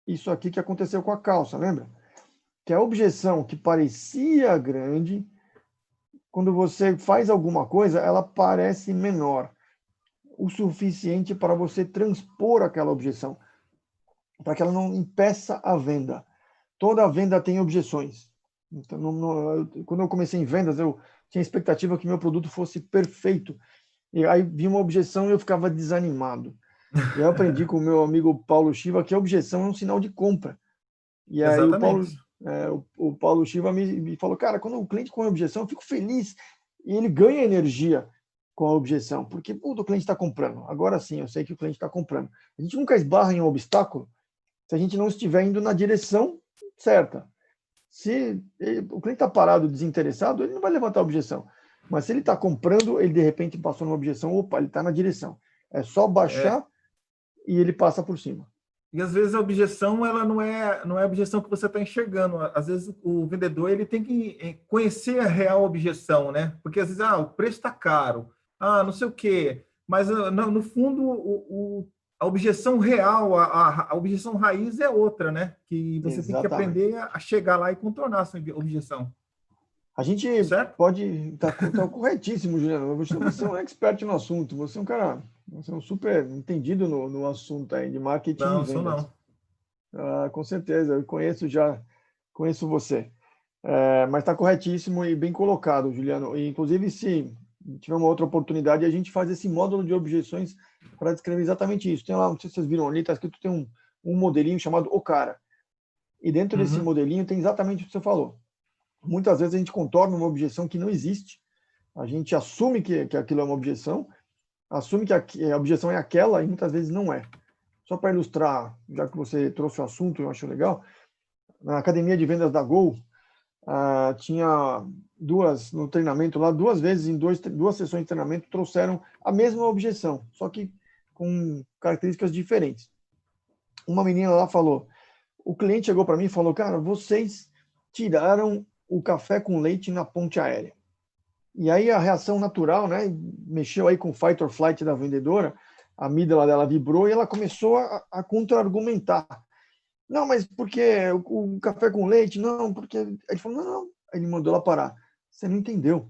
S4: isso aqui que aconteceu com a calça, lembra? Que a objeção que parecia grande, quando você faz alguma coisa, ela parece menor o suficiente para você transpor aquela objeção, para que ela não impeça a venda. Toda venda tem objeções. Então, quando eu comecei em vendas, eu tinha a expectativa que meu produto fosse perfeito. E aí vinha uma objeção e eu ficava desanimado. E eu aprendi com o meu amigo Paulo Chiva que a objeção é um sinal de compra. E aí
S3: Exatamente.
S4: o Paulo Chiva me falou, cara, quando o cliente põe objeção, eu fico feliz. E ele ganha energia com a objeção, porque o cliente está comprando. Agora sim, eu sei que o cliente está comprando. A gente nunca esbarra em um obstáculo se a gente não estiver indo na direção certa. Se o cliente está parado, desinteressado, ele não vai levantar a objeção. Mas se ele está comprando, ele de repente passou numa objeção, opa, ele está na direção. É só baixar e ele passa por cima.
S3: E às vezes a objeção ela não é a objeção que você está enxergando. Às vezes o vendedor ele tem que conhecer a real objeção, né? Porque às vezes o preço está caro, não sei o quê. Mas no fundo a objeção real, a objeção raiz é outra, né? Que você tem que aprender a chegar lá e contornar essa objeção.
S4: A gente pode estar corretíssimo, Juliano. Você é um expert no assunto. Você é um cara, você é um super entendido no assunto aí de marketing e vendas.
S3: Não, sou não.
S4: Com certeza, eu conheço você. Mas está corretíssimo e bem colocado, Juliano. E, inclusive, se tiver uma outra oportunidade, a gente faz esse módulo de objeções para descrever exatamente isso. Tem lá, não sei se vocês viram ali, está escrito, tem um modelinho chamado O Cara. E dentro desse modelinho tem exatamente o que você falou. Muitas vezes a gente contorna uma objeção que não existe, a gente assume que aquilo é uma objeção, assume que a objeção é aquela e muitas vezes não é. Só para ilustrar, já que você trouxe o assunto, eu acho legal, na academia de vendas da Gol, tinha no treinamento lá, 2 vezes em 2 sessões de treinamento trouxeram a mesma objeção, só que com características diferentes. Uma menina lá falou, o cliente chegou para mim e falou, cara, vocês tiraram o café com leite na ponte aérea. E aí a reação natural, né, mexeu aí com o fight or flight da vendedora, a amígdala dela vibrou e ela começou a contra-argumentar. Não, mas por que o café com leite? Não, porque... Ele falou, não. Aí ele mandou ela parar. Você não entendeu.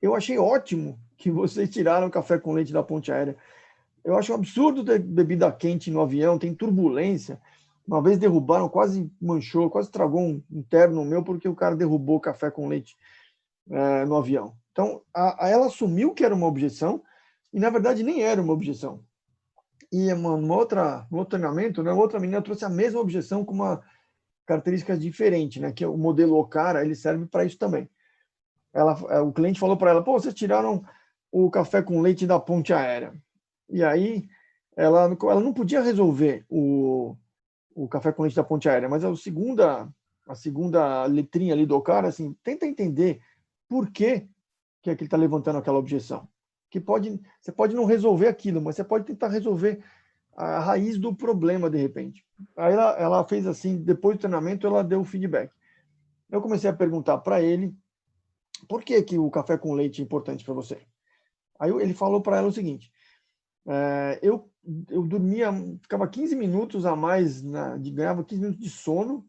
S4: Eu achei ótimo que vocês tiraram o café com leite da ponte aérea. Eu acho um absurdo ter bebida quente no avião, tem turbulência. Uma vez derrubaram, quase manchou, quase estragou um terno meu porque o cara derrubou café com leite no avião. Então, ela assumiu que era uma objeção e, na verdade, nem era uma objeção. E no outro treinamento, né, outra menina trouxe a mesma objeção com uma característica diferente, né, que é o modelo Okara, ele serve para isso também. O cliente falou para ela, vocês tiraram o café com leite da ponte aérea. E aí, ela não podia resolver o café com leite da ponte aérea, mas a segunda letrinha ali do Okara, assim, tenta entender por que ele está levantando aquela objeção. Você pode não resolver aquilo, mas você pode tentar resolver a raiz do problema, de repente. Aí ela fez assim, depois do treinamento, ela deu o feedback. Eu comecei a perguntar para ele por que o café com leite é importante para você. Aí ele falou para ela o seguinte, eu dormia, ficava 15 minutos a mais, ganhava 15 minutos de sono,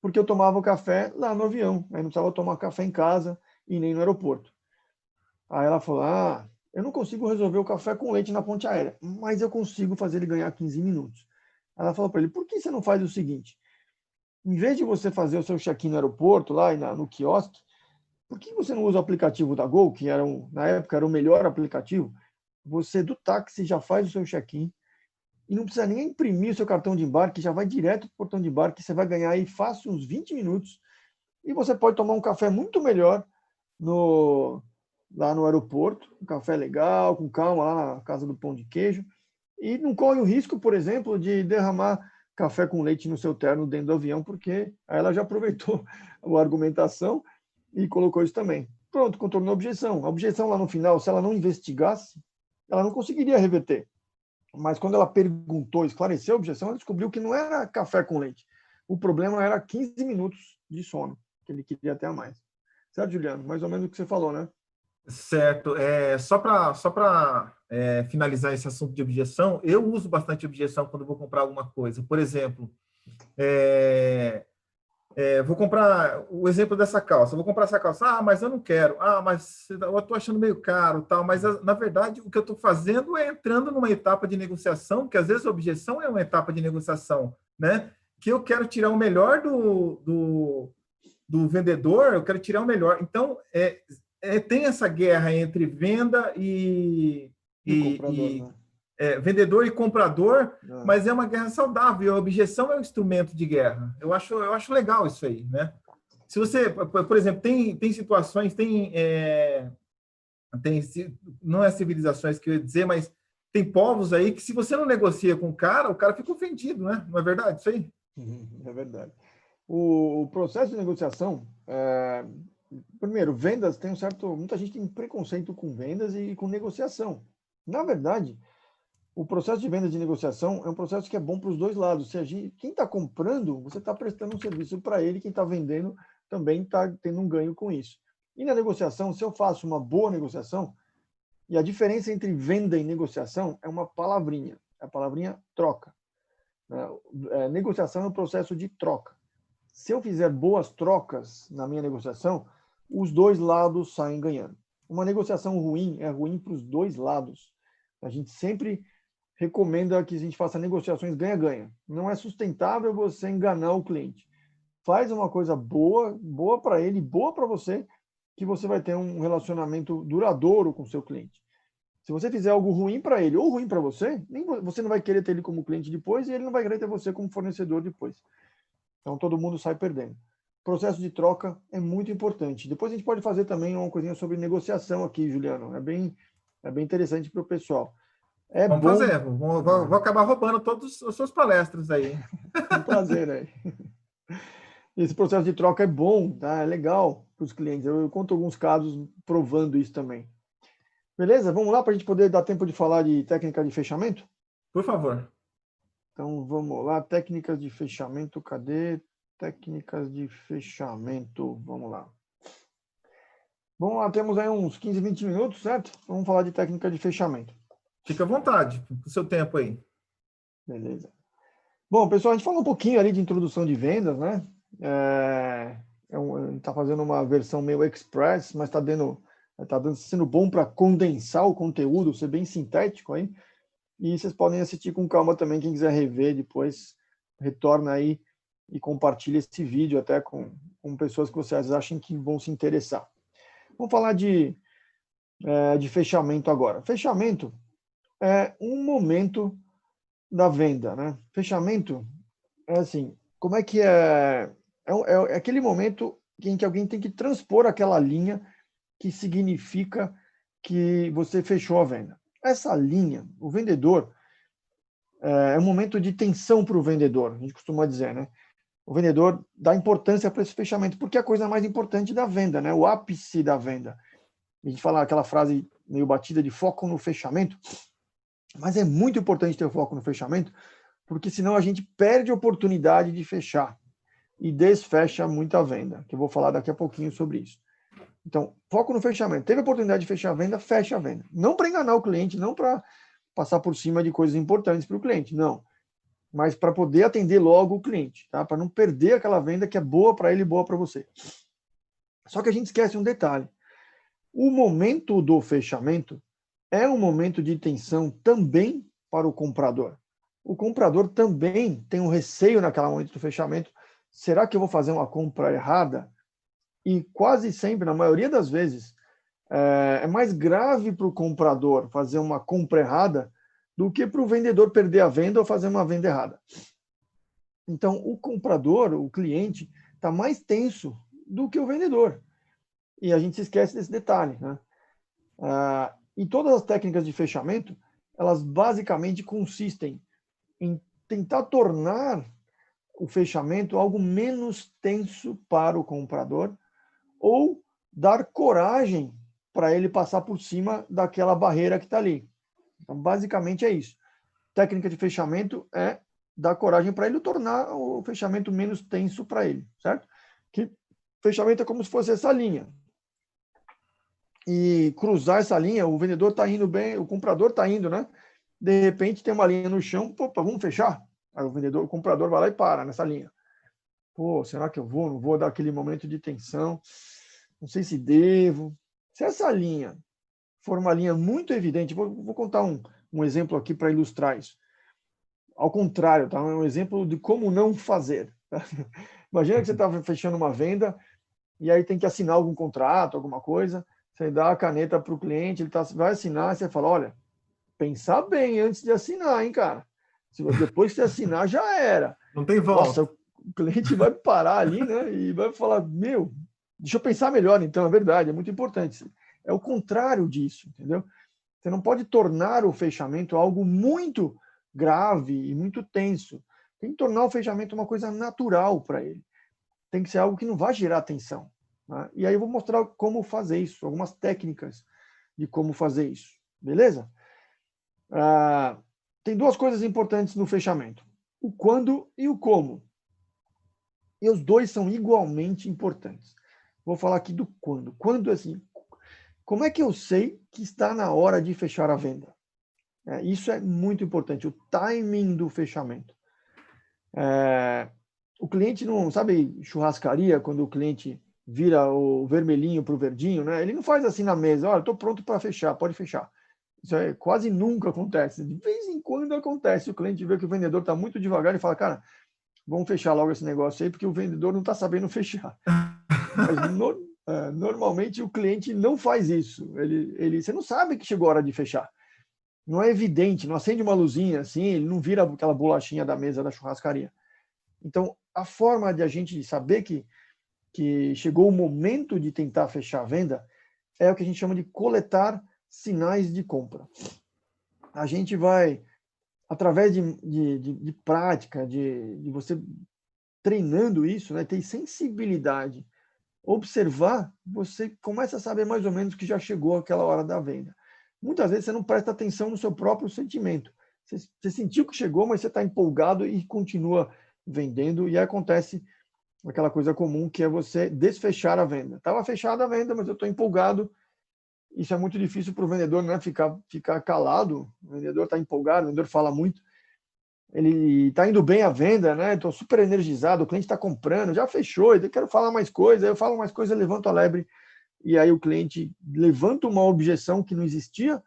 S4: porque eu tomava o café lá no avião, aí não precisava tomar café em casa e nem no aeroporto. Aí ela falou, eu não consigo resolver o café com leite na ponte aérea, mas eu consigo fazer ele ganhar 15 minutos. Ela falou para ele, por que você não faz o seguinte? Em vez de você fazer o seu check-in no aeroporto, lá no quiosque, por que você não usa o aplicativo da Gol, que na época era o melhor aplicativo? Você do táxi já faz o seu check-in e não precisa nem imprimir o seu cartão de embarque, já vai direto para o portão de embarque, você vai ganhar aí fácil uns 20 minutos e você pode tomar um café muito melhor lá no aeroporto, um café legal, com calma, lá na casa do pão de queijo, e não corre o risco, por exemplo, de derramar café com leite no seu terno dentro do avião, porque aí ela já aproveitou a argumentação e colocou isso também. Pronto, contornou a objeção. A objeção lá no final, se ela não investigasse, ela não conseguiria reverter. Mas quando ela perguntou, esclareceu a objeção, ela descobriu que não era café com leite. O problema era 15 minutos de sono, que ele queria até a mais. Certo, Juliano? Mais ou menos o que você falou, né?
S3: Certo. Só para finalizar esse assunto de objeção, eu uso bastante objeção quando vou comprar alguma coisa. Por exemplo, vou comprar o exemplo dessa calça. Vou comprar essa calça. Mas eu não quero. Mas eu estou achando meio caro, tal. Mas na verdade o que eu estou fazendo é entrando numa etapa de negociação, que às vezes a objeção é uma etapa de negociação, né? Que eu quero tirar o melhor do vendedor, eu quero tirar o melhor. Então, tem essa guerra entre venda
S4: E comprador, né?
S3: vendedor e comprador,
S4: Ah.
S3: mas é uma guerra saudável. A objeção é um instrumento de guerra. Eu acho legal isso aí, né? Se você, por exemplo, tem situações, não é civilizações que eu ia dizer, mas tem povos aí que se você não negocia com o cara fica ofendido, né? Não é verdade isso aí?
S4: É verdade. O processo de negociação, primeiro, vendas tem muita gente tem preconceito com vendas e com negociação. Na verdade, o processo de venda de negociação é um processo que é bom para os dois lados. Quem está comprando, você está prestando um serviço para ele, quem está vendendo também está tendo um ganho com isso. E na negociação, se eu faço uma boa negociação, e a diferença entre venda e negociação é uma palavrinha, a palavrinha troca. Negociação é um processo de troca. Se eu fizer boas trocas na minha negociação, os dois lados saem ganhando. Uma negociação ruim é ruim para os dois lados. A gente sempre recomenda que a gente faça negociações ganha-ganha. Não é sustentável você enganar o cliente. Faz uma coisa boa para ele, boa para você, que você vai ter um relacionamento duradouro com o seu cliente. Se você fizer algo ruim para ele ou ruim para você, você não vai querer ter ele como cliente depois e ele não vai querer ter você como fornecedor depois. Então, todo mundo sai perdendo. O processo de troca é muito importante. Depois a gente pode fazer também uma coisinha sobre negociação aqui, Juliano. É bem interessante para o pessoal.
S3: Vamos fazer. Vou acabar roubando todas as suas palestras aí.
S4: Um prazer aí. Esse processo de troca é bom, tá? É legal para os clientes. Eu conto alguns casos provando isso também. Beleza? Vamos lá para a gente poder dar tempo de falar de técnica de fechamento?
S3: Por favor.
S4: Então, vamos lá. Técnicas de fechamento. Cadê? Técnicas de fechamento. Vamos lá. Vamos lá, temos aí uns 15, 20 minutos, certo? Vamos falar de técnica de fechamento.
S3: Fica à vontade, com o seu tempo aí.
S4: Beleza. Bom, pessoal, a gente falou um pouquinho ali de introdução de vendas, né? Está fazendo uma versão meio express, mas está sendo bom para condensar o conteúdo, ser bem sintético aí. E vocês podem assistir com calma também, quem quiser rever depois, retorna aí e compartilha esse vídeo até com pessoas que vocês achem que vão se interessar. Vamos falar de fechamento agora. Fechamento é um momento da venda, né? Fechamento é assim, como é que é? É aquele momento em que alguém tem que transpor aquela linha que significa que você fechou a venda. Essa linha, o vendedor, é um momento de tensão para o vendedor, a gente costuma dizer, né? O vendedor dá importância para esse fechamento, porque é a coisa mais importante da venda, né? O ápice da venda. A gente fala aquela frase meio batida de foco no fechamento, mas é muito importante ter o foco no fechamento, porque senão a gente perde a oportunidade de fechar e desfecha muita venda, que eu vou falar daqui a pouquinho sobre isso. Então, foco no fechamento. Teve a oportunidade de fechar a venda, fecha a venda. Não para enganar o cliente, não para passar por cima de coisas importantes para o cliente, não. Mas para poder atender logo o cliente, tá? Para não perder aquela venda que é boa para ele e boa para você. Só que a gente esquece um detalhe. O momento do fechamento é um momento de tensão também para o comprador. O comprador também tem um receio naquele momento do fechamento. Será que eu vou fazer uma compra errada? E quase sempre, na maioria das vezes, é mais grave para o comprador fazer uma compra errada do que para o vendedor perder a venda ou fazer uma venda errada. Então, o comprador, o cliente, está mais tenso do que o vendedor. E a gente se esquece desse detalhe, né? E todas as técnicas de fechamento, elas basicamente consistem em tentar tornar o fechamento algo menos tenso para o comprador ou dar coragem para ele passar por cima daquela barreira que está ali. Então, basicamente é isso. Técnica de fechamento é dar coragem para ele, tornar o fechamento menos tenso para ele, certo? Que fechamento é como se fosse essa linha. E cruzar essa linha, o vendedor está indo bem, o comprador está indo, né? De repente tem uma linha no chão, opa, vamos fechar? Aí o comprador vai lá e para nessa linha. Pô, será que eu vou? Não vou dar aquele momento de tensão? Não sei se devo. Se essa linha for uma linha muito evidente, vou contar um exemplo aqui para ilustrar isso. Ao contrário, tá? Um exemplo de como não fazer. Tá? Imagina que você está fechando uma venda e aí tem que assinar algum contrato, alguma coisa. Você dá a caneta para o cliente, ele vai assinar, você fala, olha, pensar bem antes de assinar, hein, cara? Depois que você assinar, já era.
S3: Não tem volta.
S4: Nossa, o cliente vai parar ali, né? E vai falar, meu, deixa eu pensar melhor, então, é verdade, é muito importante. É o contrário disso, entendeu? Você não pode tornar o fechamento algo muito grave e muito tenso. Tem que tornar o fechamento uma coisa natural para ele. Tem que ser algo que não vai gerar tensão. Né? E aí eu vou mostrar como fazer isso, algumas técnicas de como fazer isso. Beleza? Tem duas coisas importantes no fechamento. O quando e o como. E os dois são igualmente importantes. Vou falar aqui do quando. Quando, assim, como é que eu sei que está na hora de fechar a venda? Isso é muito importante, o timing do fechamento. O cliente não, sabe, churrascaria, quando o cliente vira o vermelhinho para o verdinho, né? Ele não faz assim na mesa, olha, estou pronto para fechar, pode fechar. Isso quase nunca acontece. De vez em quando acontece, o cliente vê que o vendedor está muito devagar e fala, cara, vamos fechar logo esse negócio aí, porque o vendedor não está sabendo fechar. Mas normalmente o cliente não faz isso. Você não sabe que chegou a hora de fechar. Não é evidente, não acende uma luzinha assim, ele não vira aquela bolachinha da mesa da churrascaria. Então, a forma de a gente saber que chegou o momento de tentar fechar a venda é o que a gente chama de coletar sinais de compra. A gente vai, através de prática, de você treinando isso, né, ter sensibilidade, observar, você começa a saber mais ou menos que já chegou aquela hora da venda. Muitas vezes você não presta atenção no seu próprio sentimento. Você sentiu que chegou, mas você está empolgado e continua vendendo, e aí acontece aquela coisa comum que é você desfechar a venda. Estava fechada a venda, mas eu estou empolgado. Isso é muito difícil para o vendedor, né? Ficar calado. O vendedor está empolgado, o vendedor fala muito. Ele está indo bem a venda, né? Estou super energizado, o cliente está comprando, já fechou, eu quero falar mais coisa, eu falo mais coisa, levanto a lebre, e aí o cliente levanta uma objeção que não existia,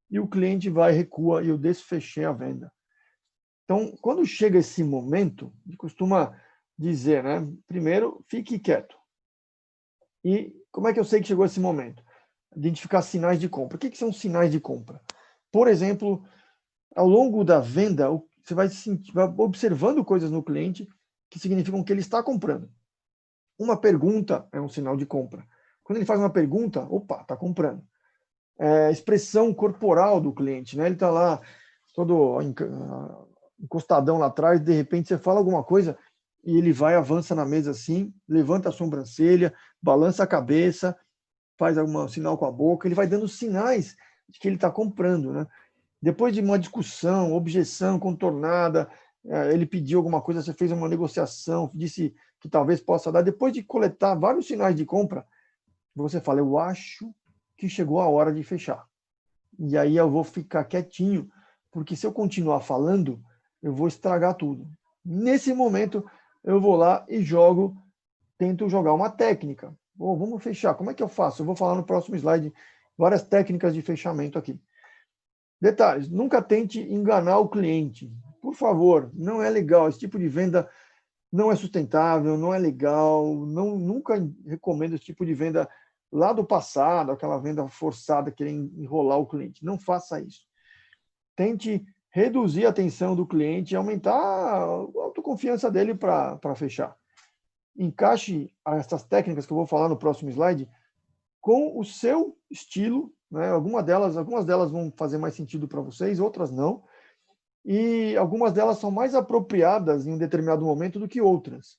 S4: e o cliente vai, recua, e eu desfechei a venda. Então, quando chega esse momento, a gente costuma dizer, né? Primeiro, fique quieto. E como é que eu sei que chegou esse momento? Identificar sinais de compra. O que são sinais de compra? Por exemplo, ao longo da venda, você vai observando coisas no cliente que significam que ele está comprando. Uma pergunta é um sinal de compra. Quando ele faz uma pergunta, opa, está comprando. Expressão corporal do cliente, né? Ele está lá todo encostadão lá atrás, de repente você fala alguma coisa e ele avança na mesa assim, levanta a sobrancelha, balança a cabeça, faz algum sinal com a boca, ele vai dando sinais de que ele está comprando, né? Depois de uma discussão, objeção contornada, ele pediu alguma coisa, você fez uma negociação, disse que talvez possa dar. Depois de coletar vários sinais de compra, você fala, eu acho que chegou a hora de fechar. E aí eu vou ficar quietinho, porque se eu continuar falando, eu vou estragar tudo. Nesse momento, eu vou lá e tento jogar uma técnica. Vamos fechar. Como é que eu faço? Eu vou falar no próximo slide várias técnicas de fechamento aqui. Detalhes, nunca tente enganar o cliente. Por favor, não é legal. Esse tipo de venda não é sustentável, não é legal. Nunca recomendo esse tipo de venda lá do passado, aquela venda forçada, querendo enrolar o cliente. Não faça isso. Tente reduzir a atenção do cliente e aumentar a autoconfiança dele para fechar. Encaixe essas técnicas que eu vou falar no próximo slide com o seu estilo, né? Algumas delas vão fazer mais sentido para vocês, outras não. E algumas delas são mais apropriadas em um determinado momento do que outras.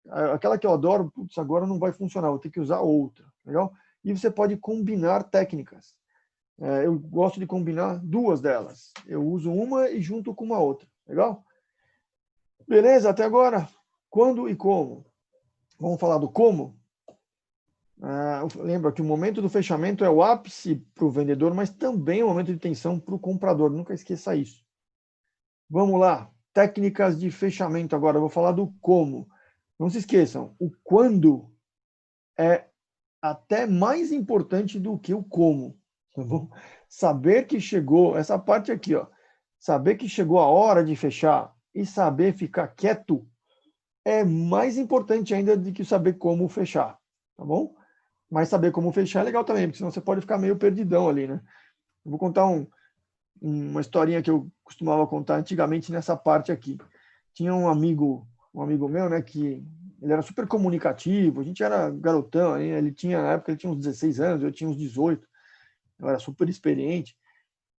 S4: Aquela que eu adoro, putz, agora não vai funcionar, vou ter que usar outra, legal? E você pode combinar técnicas. Eu gosto de combinar duas delas. Eu uso uma e junto com uma outra, legal? Beleza, até agora? Quando e como? Vamos falar do como? Lembra que o momento do fechamento é o ápice para o vendedor, mas também é um momento de tensão para o comprador. Nunca esqueça isso. Vamos lá. Técnicas de fechamento agora. Eu vou falar do como. Não se esqueçam, o quando é até mais importante do que o como. Tá bom? Saber que chegou, essa parte aqui, ó, saber que chegou a hora de fechar e saber ficar quieto é mais importante ainda do que saber como fechar, tá bom? Mas saber como fechar é legal também, porque senão você pode ficar meio perdidão ali, né? Eu vou contar uma historinha que eu costumava contar antigamente nessa parte aqui. Tinha um amigo meu, né, que ele era super comunicativo, a gente era garotão, na época ele tinha uns 16 anos, eu tinha uns 18, eu era super experiente,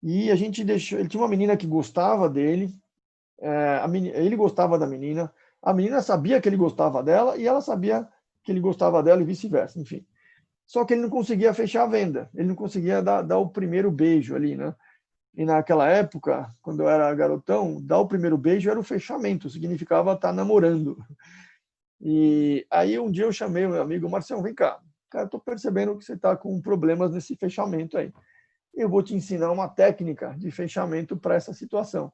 S4: e ele tinha uma menina que gostava dele, ele gostava da menina, a menina sabia que ele gostava dela, e ela sabia que ele gostava dela e vice-versa, enfim. Só que ele não conseguia fechar a venda, ele não conseguia dar o primeiro beijo ali, né? E naquela época, quando eu era garotão, dar o primeiro beijo era o fechamento, significava estar namorando. E aí um dia eu chamei o meu amigo, Marcelo, vem cá, cara, estou percebendo que você está com problemas nesse fechamento aí. Eu vou te ensinar uma técnica de fechamento para essa situação.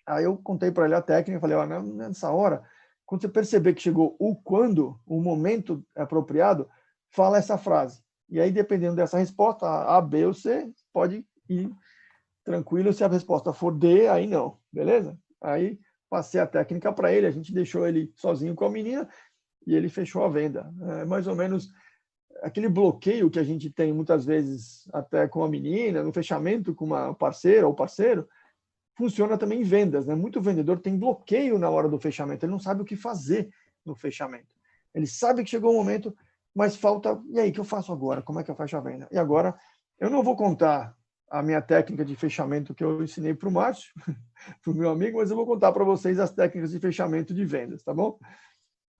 S4: Aí eu contei para ele a técnica, falei, ó, nessa hora, quando você perceber que chegou o momento apropriado, fala essa frase. E aí, dependendo dessa resposta, A, B ou C, pode ir tranquilo. Se a resposta for D, aí não, beleza? Aí passei a técnica para ele, a gente deixou ele sozinho com a menina e ele fechou a venda. É mais ou menos aquele bloqueio que a gente tem muitas vezes até com a menina, no fechamento com uma parceira ou parceiro, funciona também em vendas, né? Muito vendedor tem bloqueio na hora do fechamento, ele não sabe o que fazer no fechamento. Ele sabe que chegou o momento, mas falta, e aí, o que eu faço agora? Como é que eu fecho a venda? E agora, eu não vou contar a minha técnica de fechamento que eu ensinei para o Márcio, para o meu amigo, mas eu vou contar para vocês as técnicas de fechamento de vendas, tá bom?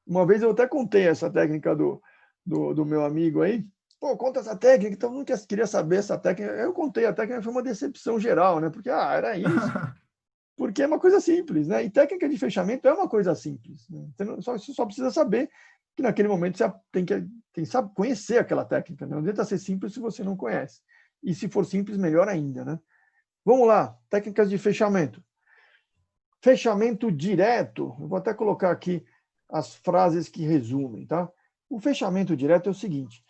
S4: Uma vez eu até contei essa técnica do meu amigo aí, pô, conta essa técnica, então eu nunca queria saber essa técnica. Eu contei a técnica, foi uma decepção geral, né? Porque, era isso. Porque é uma coisa simples, né? E técnica de fechamento é uma coisa simples. Né? Você só precisa saber que naquele momento você tem que conhecer aquela técnica. Né? Não adianta ser simples se você não conhece. E se for simples, melhor ainda, né? Vamos lá, técnicas de fechamento. Fechamento direto, eu vou até colocar aqui as frases que resumem, tá? O fechamento direto é o seguinte,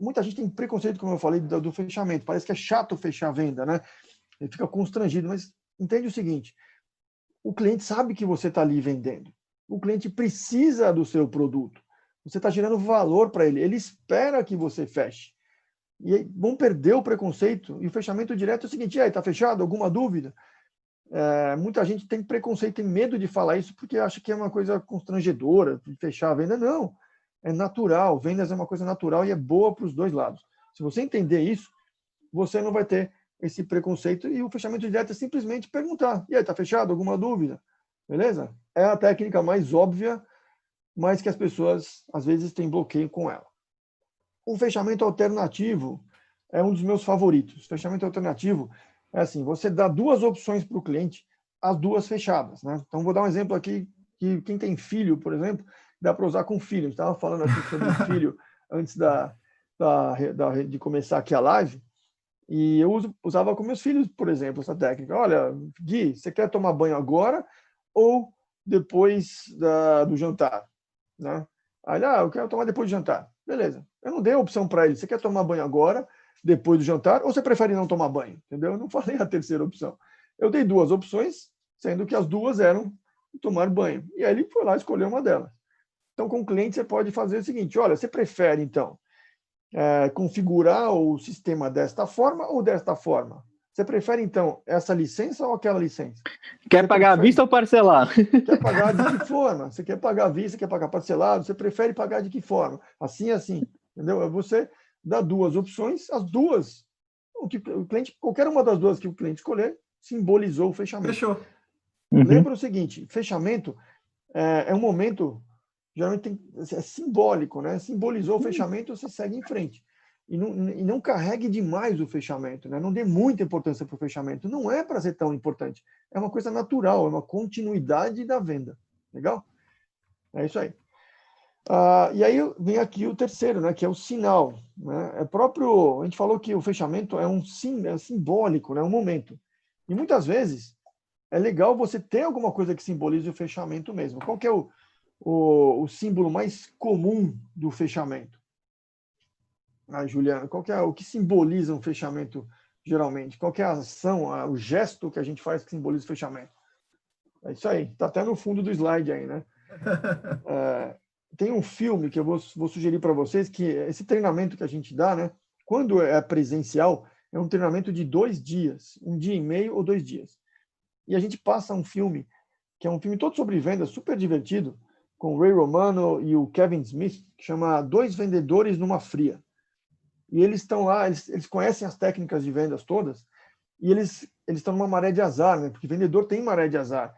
S4: muita gente tem preconceito, como eu falei, do fechamento, parece que é chato fechar a venda, né? Ele fica constrangido, mas entende o seguinte, o cliente sabe que você está ali vendendo, o cliente precisa do seu produto, você está gerando valor para ele, ele espera que você feche. E aí, vão perder o preconceito, e o fechamento direto é o seguinte, e aí, está fechado? Alguma dúvida? Muita gente tem preconceito, tem medo de falar isso porque acha que é uma coisa constrangedora de fechar a venda. Não, é natural. Vendas é uma coisa natural e é boa para os dois lados. Se você entender isso, você não vai ter esse preconceito e o fechamento direto é simplesmente perguntar. E aí, está fechado? Alguma dúvida? Beleza? É a técnica mais óbvia, mas que as pessoas às vezes têm bloqueio com ela. O fechamento alternativo é um dos meus favoritos. O fechamento alternativo é assim, você dá duas opções para o cliente, as duas fechadas, né? Então, vou dar um exemplo aqui, que quem tem filho, por exemplo, dá para usar com filho. A gente estava falando aqui sobre filho antes de começar aqui a live, e eu usava com meus filhos, por exemplo, essa técnica. Olha, Gui, você quer tomar banho agora ou depois do jantar? Né? Aí, eu quero tomar depois do jantar. Beleza. Eu não dei a opção para ele. Você quer tomar banho agora, depois do jantar, ou você prefere não tomar banho? Entendeu? Eu não falei a terceira opção. Eu dei duas opções, sendo que as duas eram tomar banho. E aí ele foi lá escolher uma delas. Então, com o cliente, você pode fazer o seguinte, olha, você prefere, então, configurar o sistema desta forma ou desta forma? Você prefere, então, essa licença ou aquela licença?
S2: Quer pagar à vista ou parcelar?
S4: Quer pagar de que forma? Você quer pagar à vista, quer pagar parcelado? Você prefere pagar de que forma? Assim, assim. Entendeu? Você dá duas opções, as duas, o cliente, qualquer uma das duas que o cliente escolher, simbolizou o fechamento.
S3: Fechou.
S4: Lembra o seguinte, fechamento é um momento, geralmente é simbólico, né? Simbolizou o fechamento, você segue em frente. E não carregue demais o fechamento, né? Não dê muita importância para o fechamento. Não é para ser tão importante. É uma coisa natural, é uma continuidade da venda. Legal? É isso aí. E aí vem aqui o terceiro, né, que é o sinal. Né? A gente falou que o fechamento é simbólico, né, um momento. E muitas vezes é legal você ter alguma coisa que simbolize o fechamento mesmo. Qual que é o símbolo mais comum do fechamento? Juliana, qual que é o que simboliza um fechamento geralmente? Qual que é a ação, o gesto que a gente faz que simboliza o fechamento? É isso aí, está até no fundo do slide aí, né? tem um filme que eu vou sugerir para vocês, que esse treinamento que a gente dá, né? Quando é presencial, é um treinamento de 2 dias, 1 dia e meio ou 2 dias. E a gente passa um filme, que é um filme todo sobre vendas, super divertido, com o Ray Romano e o Kevin Smith, que chama Dois Vendedores numa Fria. E eles estão lá, eles conhecem as técnicas de vendas todas, e eles estão numa maré de azar, né? Porque vendedor tem maré de azar.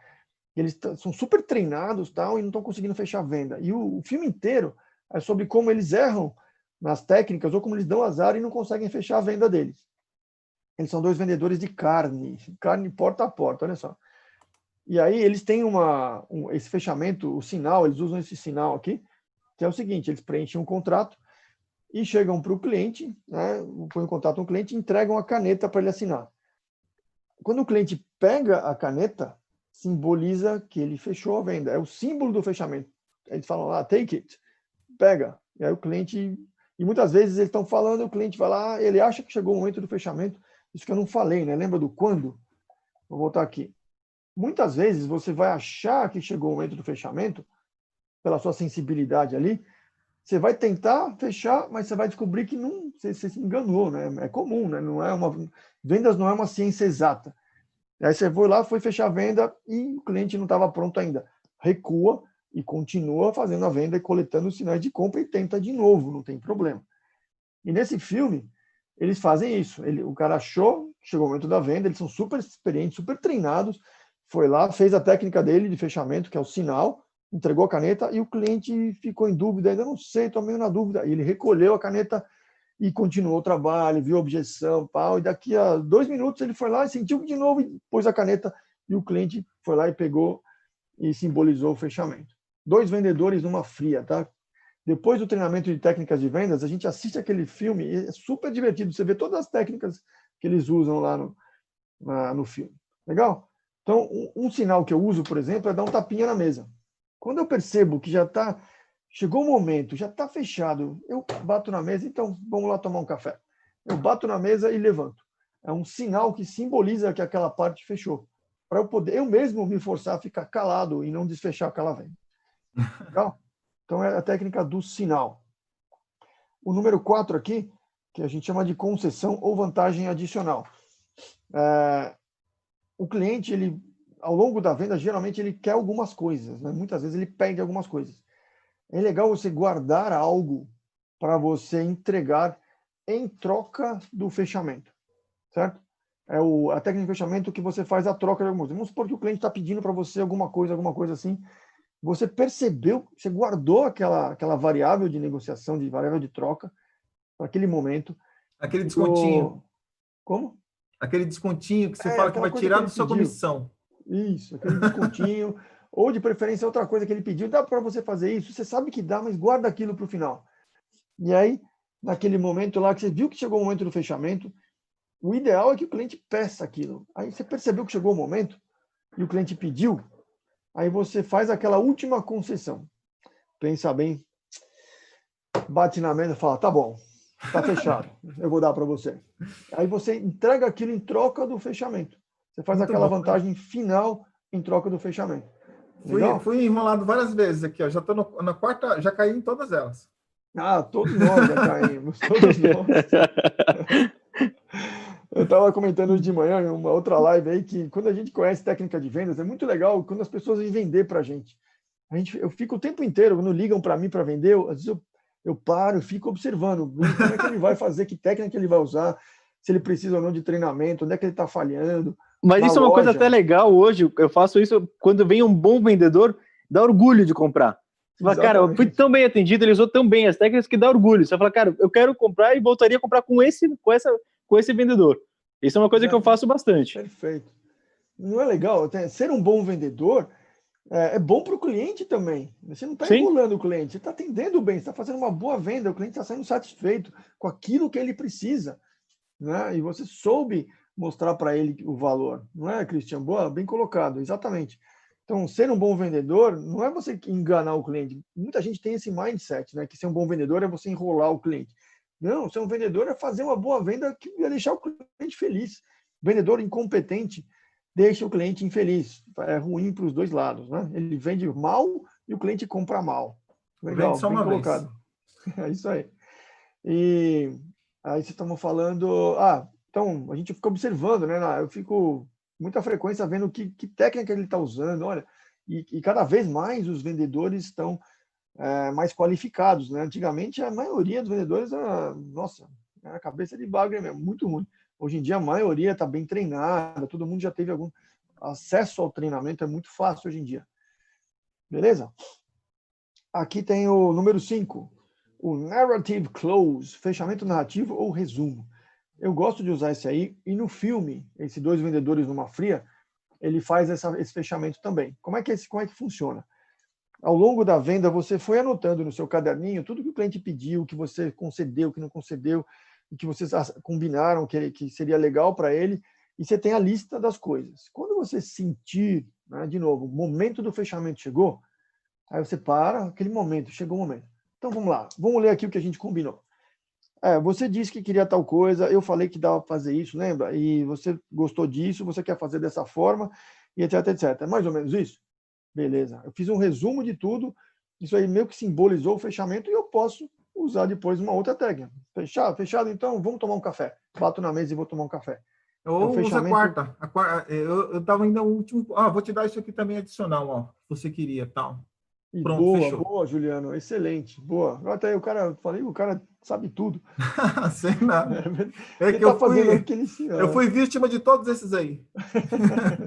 S4: Eles são super treinados, tal, e não estão conseguindo fechar a venda. E o filme inteiro é sobre como eles erram nas técnicas ou como eles dão azar e não conseguem fechar a venda deles. Eles são 2 vendedores de carne porta a porta, olha só. E aí eles têm esse fechamento, o sinal, eles usam esse sinal aqui, que é o seguinte: eles preenchem um contrato e chegam para o cliente, né, põem em contato com o cliente e entregam a caneta para ele assinar. Quando o cliente pega a caneta, simboliza que ele fechou a venda. É o símbolo do fechamento. Eles falam lá, take it, pega. E aí o cliente... E muitas vezes eles estão falando, o cliente vai lá, ele acha que chegou o momento do fechamento. Isso que eu não falei, né? Lembra do quando? Vou voltar aqui. Muitas vezes você vai achar que chegou o momento do fechamento, pela sua sensibilidade ali, você vai tentar fechar, mas você vai descobrir que não, você se enganou, né? É comum, né? Vendas não é uma ciência exata. Aí você foi lá, foi fechar a venda e o cliente não estava pronto ainda. Recua e continua fazendo a venda e coletando os sinais de compra e tenta de novo, não tem problema. E nesse filme, eles fazem isso. O cara achou que chegou o momento da venda, eles são super experientes, super treinados, foi lá, fez a técnica dele de fechamento, que é o sinal, entregou a caneta e o cliente ficou em dúvida, ainda não sei, estou meio na dúvida. E ele recolheu a caneta e continuou o trabalho, viu a objeção, pau, e daqui a 2 minutos ele foi lá e sentiu de novo e pôs a caneta e o cliente foi lá e pegou e simbolizou o fechamento. 2 vendedores numa fria, tá? Depois do treinamento de técnicas de vendas, a gente assiste aquele filme e é super divertido, você vê todas as técnicas que eles usam lá no filme. Legal? Então, um sinal que eu uso, por exemplo, é dar um tapinha na mesa. Quando eu percebo que chegou o momento, já está fechado, eu bato na mesa, então vamos lá tomar um café. Eu bato na mesa e levanto. É um sinal que simboliza que aquela parte fechou. Para eu mesmo me forçar a ficar calado e não desfechar aquela venda. Legal? Então é a técnica do sinal. O número 4 aqui, que a gente chama de concessão ou vantagem adicional. O cliente, ao longo da venda, geralmente ele quer algumas coisas, né? Muitas vezes ele pede algumas coisas. É legal você guardar algo para você entregar em troca do fechamento, certo? É a técnica de fechamento que você faz a troca de alguma coisa. Vamos supor que o cliente está pedindo para você alguma coisa assim. Você percebeu, você guardou aquela variável de negociação, de variável de troca, para aquele momento.
S3: Aquele descontinho.
S4: Como?
S3: Aquele descontinho que você fala que vai tirar da sua comissão.
S4: Isso, aquele descontinho. Ou, de preferência, outra coisa que ele pediu. Dá para você fazer isso? Você sabe que dá, mas guarda aquilo para o final. E aí, naquele momento lá que você viu que chegou o momento do fechamento, o ideal é que o cliente peça aquilo. Aí você percebeu que chegou o momento e o cliente pediu, aí você faz aquela última concessão. Pensa bem, bate na mesa e fala, tá bom, tá fechado, eu vou dar para você. Aí você entrega aquilo em troca do fechamento. Você faz
S3: Muito
S4: aquela
S3: bom,
S4: vantagem final em troca do fechamento.
S3: Fui enrolado várias vezes aqui, ó. Já estou na quarta, já caí em todas elas.
S4: Ah, todos nós já caímos, todos nós. Eu estava comentando de manhã em uma outra live aí que quando a gente conhece técnica de vendas, é muito legal quando as pessoas vêm vender para a gente. Eu fico o tempo inteiro, quando ligam para mim para vender, às vezes eu paro, fico observando como é que ele vai fazer, que técnica ele vai usar, se ele precisa ou não de treinamento, onde é que ele está falhando.
S2: Mas isso é uma coisa até legal hoje, eu faço isso quando vem um bom vendedor, dá orgulho de comprar. Você fala, cara, eu fui tão bem atendido, ele usou tão bem as técnicas que dá orgulho. Você fala, cara, eu quero comprar e voltaria a comprar com esse vendedor. Isso é uma coisa que eu faço bastante.
S4: Perfeito. Não é legal? Ser um bom vendedor é bom para o cliente também. Você não está enrolando o cliente, você está atendendo bem, você está fazendo uma boa venda, o cliente está saindo satisfeito com aquilo que ele precisa, né? E você soube mostrar para ele o valor. Não é, Cristian? Boa, bem colocado, exatamente. Então, ser um bom vendedor não é você enganar o cliente. Muita gente tem esse mindset, né? Que ser um bom vendedor é você enrolar o cliente. Não, ser um vendedor é fazer uma boa venda que vai deixar o cliente feliz. Vendedor incompetente deixa o cliente infeliz. É ruim para os dois lados, né? Ele vende mal e o cliente compra mal. Legal,
S3: Vende só
S4: bem
S3: uma vez.
S4: colocado. É isso aí. E aí vocês estão falando... então, a gente fica observando, né? Eu fico muita frequência vendo que técnica ele está usando, olha, e cada vez mais os vendedores estão mais qualificados, né? Antigamente, a maioria dos vendedores, nossa, a cabeça de bagre mesmo, muito ruim. Hoje em dia, a maioria está bem treinada, todo mundo já teve algum acesso ao treinamento, é muito fácil hoje em dia. Beleza? Aqui tem o número 5, o Narrative Close, fechamento narrativo ou resumo. Eu gosto de usar esse aí, e no filme, esses dois vendedores numa fria, ele faz esse fechamento também. Como é que funciona? Ao longo da venda, você foi anotando no seu caderninho tudo que o cliente pediu, que você concedeu, que não concedeu, e que vocês combinaram que seria legal para ele, e você tem a lista das coisas. Quando você sentir, né, de novo, o momento do fechamento chegou, aí você para, aquele momento, chegou o momento. Então vamos lá, vamos ler aqui o que a gente combinou. Você disse que queria tal coisa, eu falei que dava para fazer isso, lembra? E você gostou disso, você quer fazer dessa forma, e etc, etc. É mais ou menos isso? Beleza. Eu fiz um resumo de tudo, isso aí meio que simbolizou o fechamento, e eu posso usar depois uma outra técnica. Fechado, então vamos tomar um café. Bato na mesa e vou tomar um café.
S3: Ou usa a quarta. Eu estava ainda no último... vou te dar isso aqui também adicional, ó. Se você queria, tal. Pronto, fechou.
S4: Boa, Juliano. Excelente. Boa. Até o cara sabe tudo.
S3: Sei nada.
S4: Ele tá fazendo o que ele ensina.
S3: Eu fui vítima de todos esses aí.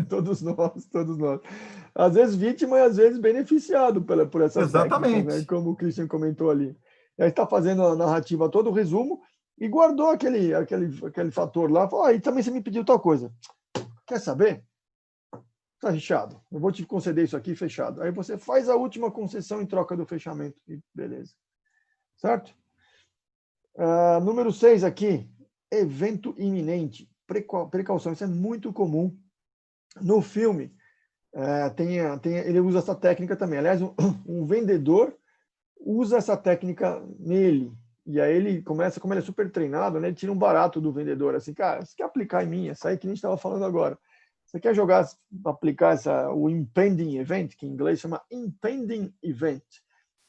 S4: Todos nós. Às vezes vítima e às vezes beneficiado por essas técnicas, né? Como o Christian comentou ali. Aí está fazendo a narrativa todo, o resumo, e guardou aquele fator lá. Falou, e também você me pediu tal coisa. Quer saber? Está fechado. Eu vou te conceder isso aqui, fechado. Aí você faz a última concessão em troca do fechamento. E beleza. Certo? Número 6 aqui. Evento iminente. Precaução. Isso é muito comum. No filme, ele usa essa técnica também. Aliás, um vendedor usa essa técnica nele. E aí ele começa, como ele é super treinado, né, ele tira um barato do vendedor. Assim, cara, você quer aplicar em mim? Essa aí que a gente estava falando agora. Você quer aplicar o impending event, que em inglês chama impending event,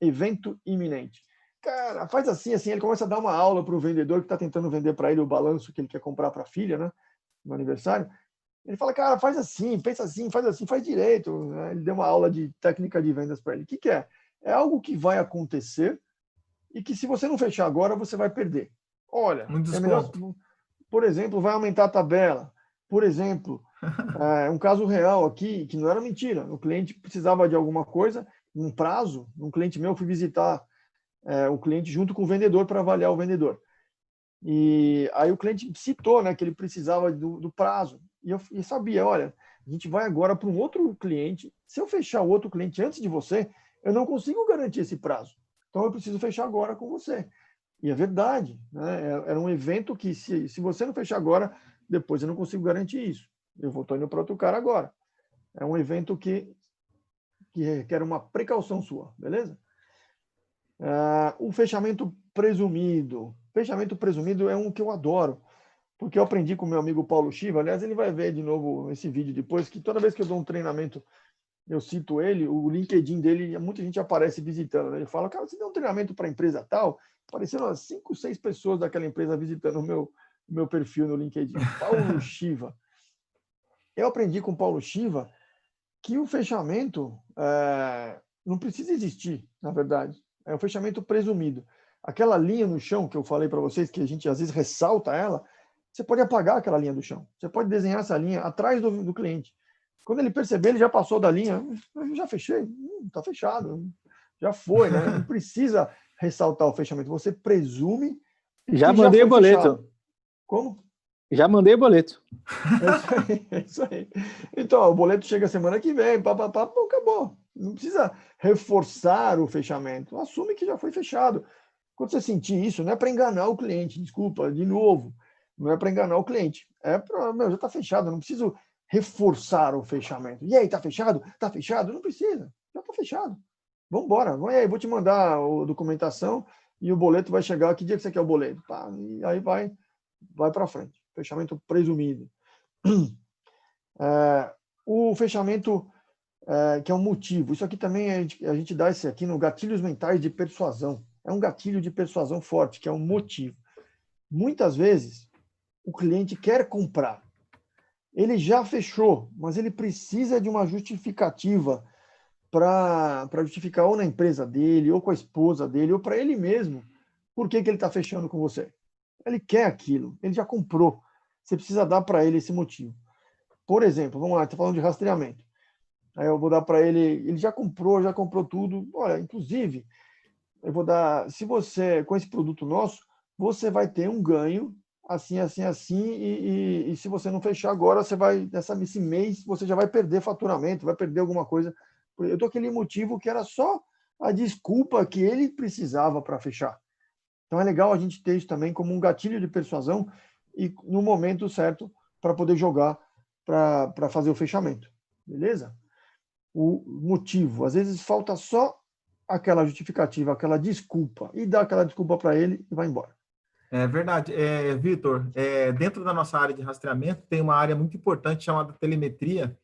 S4: evento iminente. Cara, faz assim, ele começa a dar uma aula para o vendedor que está tentando vender para ele o balanço que ele quer comprar para a filha, né, no aniversário. Ele fala, cara, faz assim, pensa assim, faz direito. Ele deu uma aula de técnica de vendas para ele. O que é? É algo que vai acontecer e que se você não fechar agora, você vai perder. Olha, é melhor, por exemplo, vai aumentar a tabela. Por exemplo, um caso real aqui, que não era mentira. O cliente precisava de alguma coisa, um prazo. Um cliente meu, fui visitar o cliente junto com o vendedor para avaliar o vendedor. E aí o cliente citou, né, que ele precisava do prazo. E eu sabia, olha, a gente vai agora para um outro cliente. Se eu fechar o outro cliente antes de você, eu não consigo garantir esse prazo. Então eu preciso fechar agora com você. E é verdade, né? Era um evento que, se você não fechar agora, depois eu não consigo garantir isso. Eu estou indo para outro cara agora. É um evento que requer uma precaução sua, beleza? O fechamento presumido. Fechamento presumido é um que eu adoro, porque eu aprendi com o meu amigo Paulo Chiva. Aliás, ele vai ver de novo esse vídeo depois, que toda vez que eu dou um treinamento, eu cito ele, o LinkedIn dele, muita gente aparece visitando, né? Ele fala, cara, você deu um treinamento para a empresa tal, apareceram umas 5, 6 pessoas daquela empresa visitando o meu perfil no LinkedIn. Paulo Chiva. Eu aprendi com o Paulo Chiva que o fechamento não precisa existir, na verdade. É um fechamento presumido. Aquela linha no chão que eu falei para vocês, que a gente às vezes ressalta ela, você pode apagar aquela linha do chão. Você pode desenhar essa linha atrás do cliente. Quando ele perceber, ele já passou da linha. Eu já fechei. Está fechado. Já foi, né? Não precisa ressaltar o fechamento. Você presume
S2: já mandei o boleto.
S4: Fechado. Como?
S2: Já mandei o boleto.
S4: É isso aí. Então, o boleto chega semana que vem, acabou. Não precisa reforçar o fechamento. Assume que já foi fechado. Quando você sentir isso, não é para enganar o cliente, desculpa, de novo. Não é para enganar o cliente. É para, já está fechado, eu não preciso reforçar o fechamento. E aí, está fechado? Está fechado? Não precisa, já está fechado. Vamos embora. Vou te mandar a documentação e o boleto vai chegar. Que dia que você quer o boleto? Tá, e aí vai para frente. Fechamento presumido. O fechamento que é um motivo. Isso aqui também, a gente dá esse aqui no gatilhos mentais de persuasão. É um gatilho de persuasão forte, que é um motivo. Muitas vezes, o cliente quer comprar. Ele já fechou, mas ele precisa de uma justificativa para justificar ou na empresa dele, ou com a esposa dele, ou para ele mesmo, por que ele está fechando com você. Ele quer aquilo, ele já comprou. Você precisa dar para ele esse motivo. Por exemplo, vamos lá, está falando de rastreamento. Aí eu vou dar para ele já comprou tudo. Olha, inclusive, eu vou dar, se você, com esse produto nosso, você vai ter um ganho assim, assim, assim, e se você não fechar agora, esse mês, você já vai perder faturamento, vai perder alguma coisa. Eu tô aquele motivo que era só a desculpa que ele precisava para fechar. Então é legal a gente ter isso também como um gatilho de persuasão e no momento certo para poder jogar para fazer o fechamento. Beleza? O motivo. Às vezes falta só aquela justificativa, aquela desculpa, e dá aquela desculpa para ele e vai embora.
S3: É verdade. Vitor, dentro da nossa área de rastreamento, tem uma área muito importante chamada telemetria,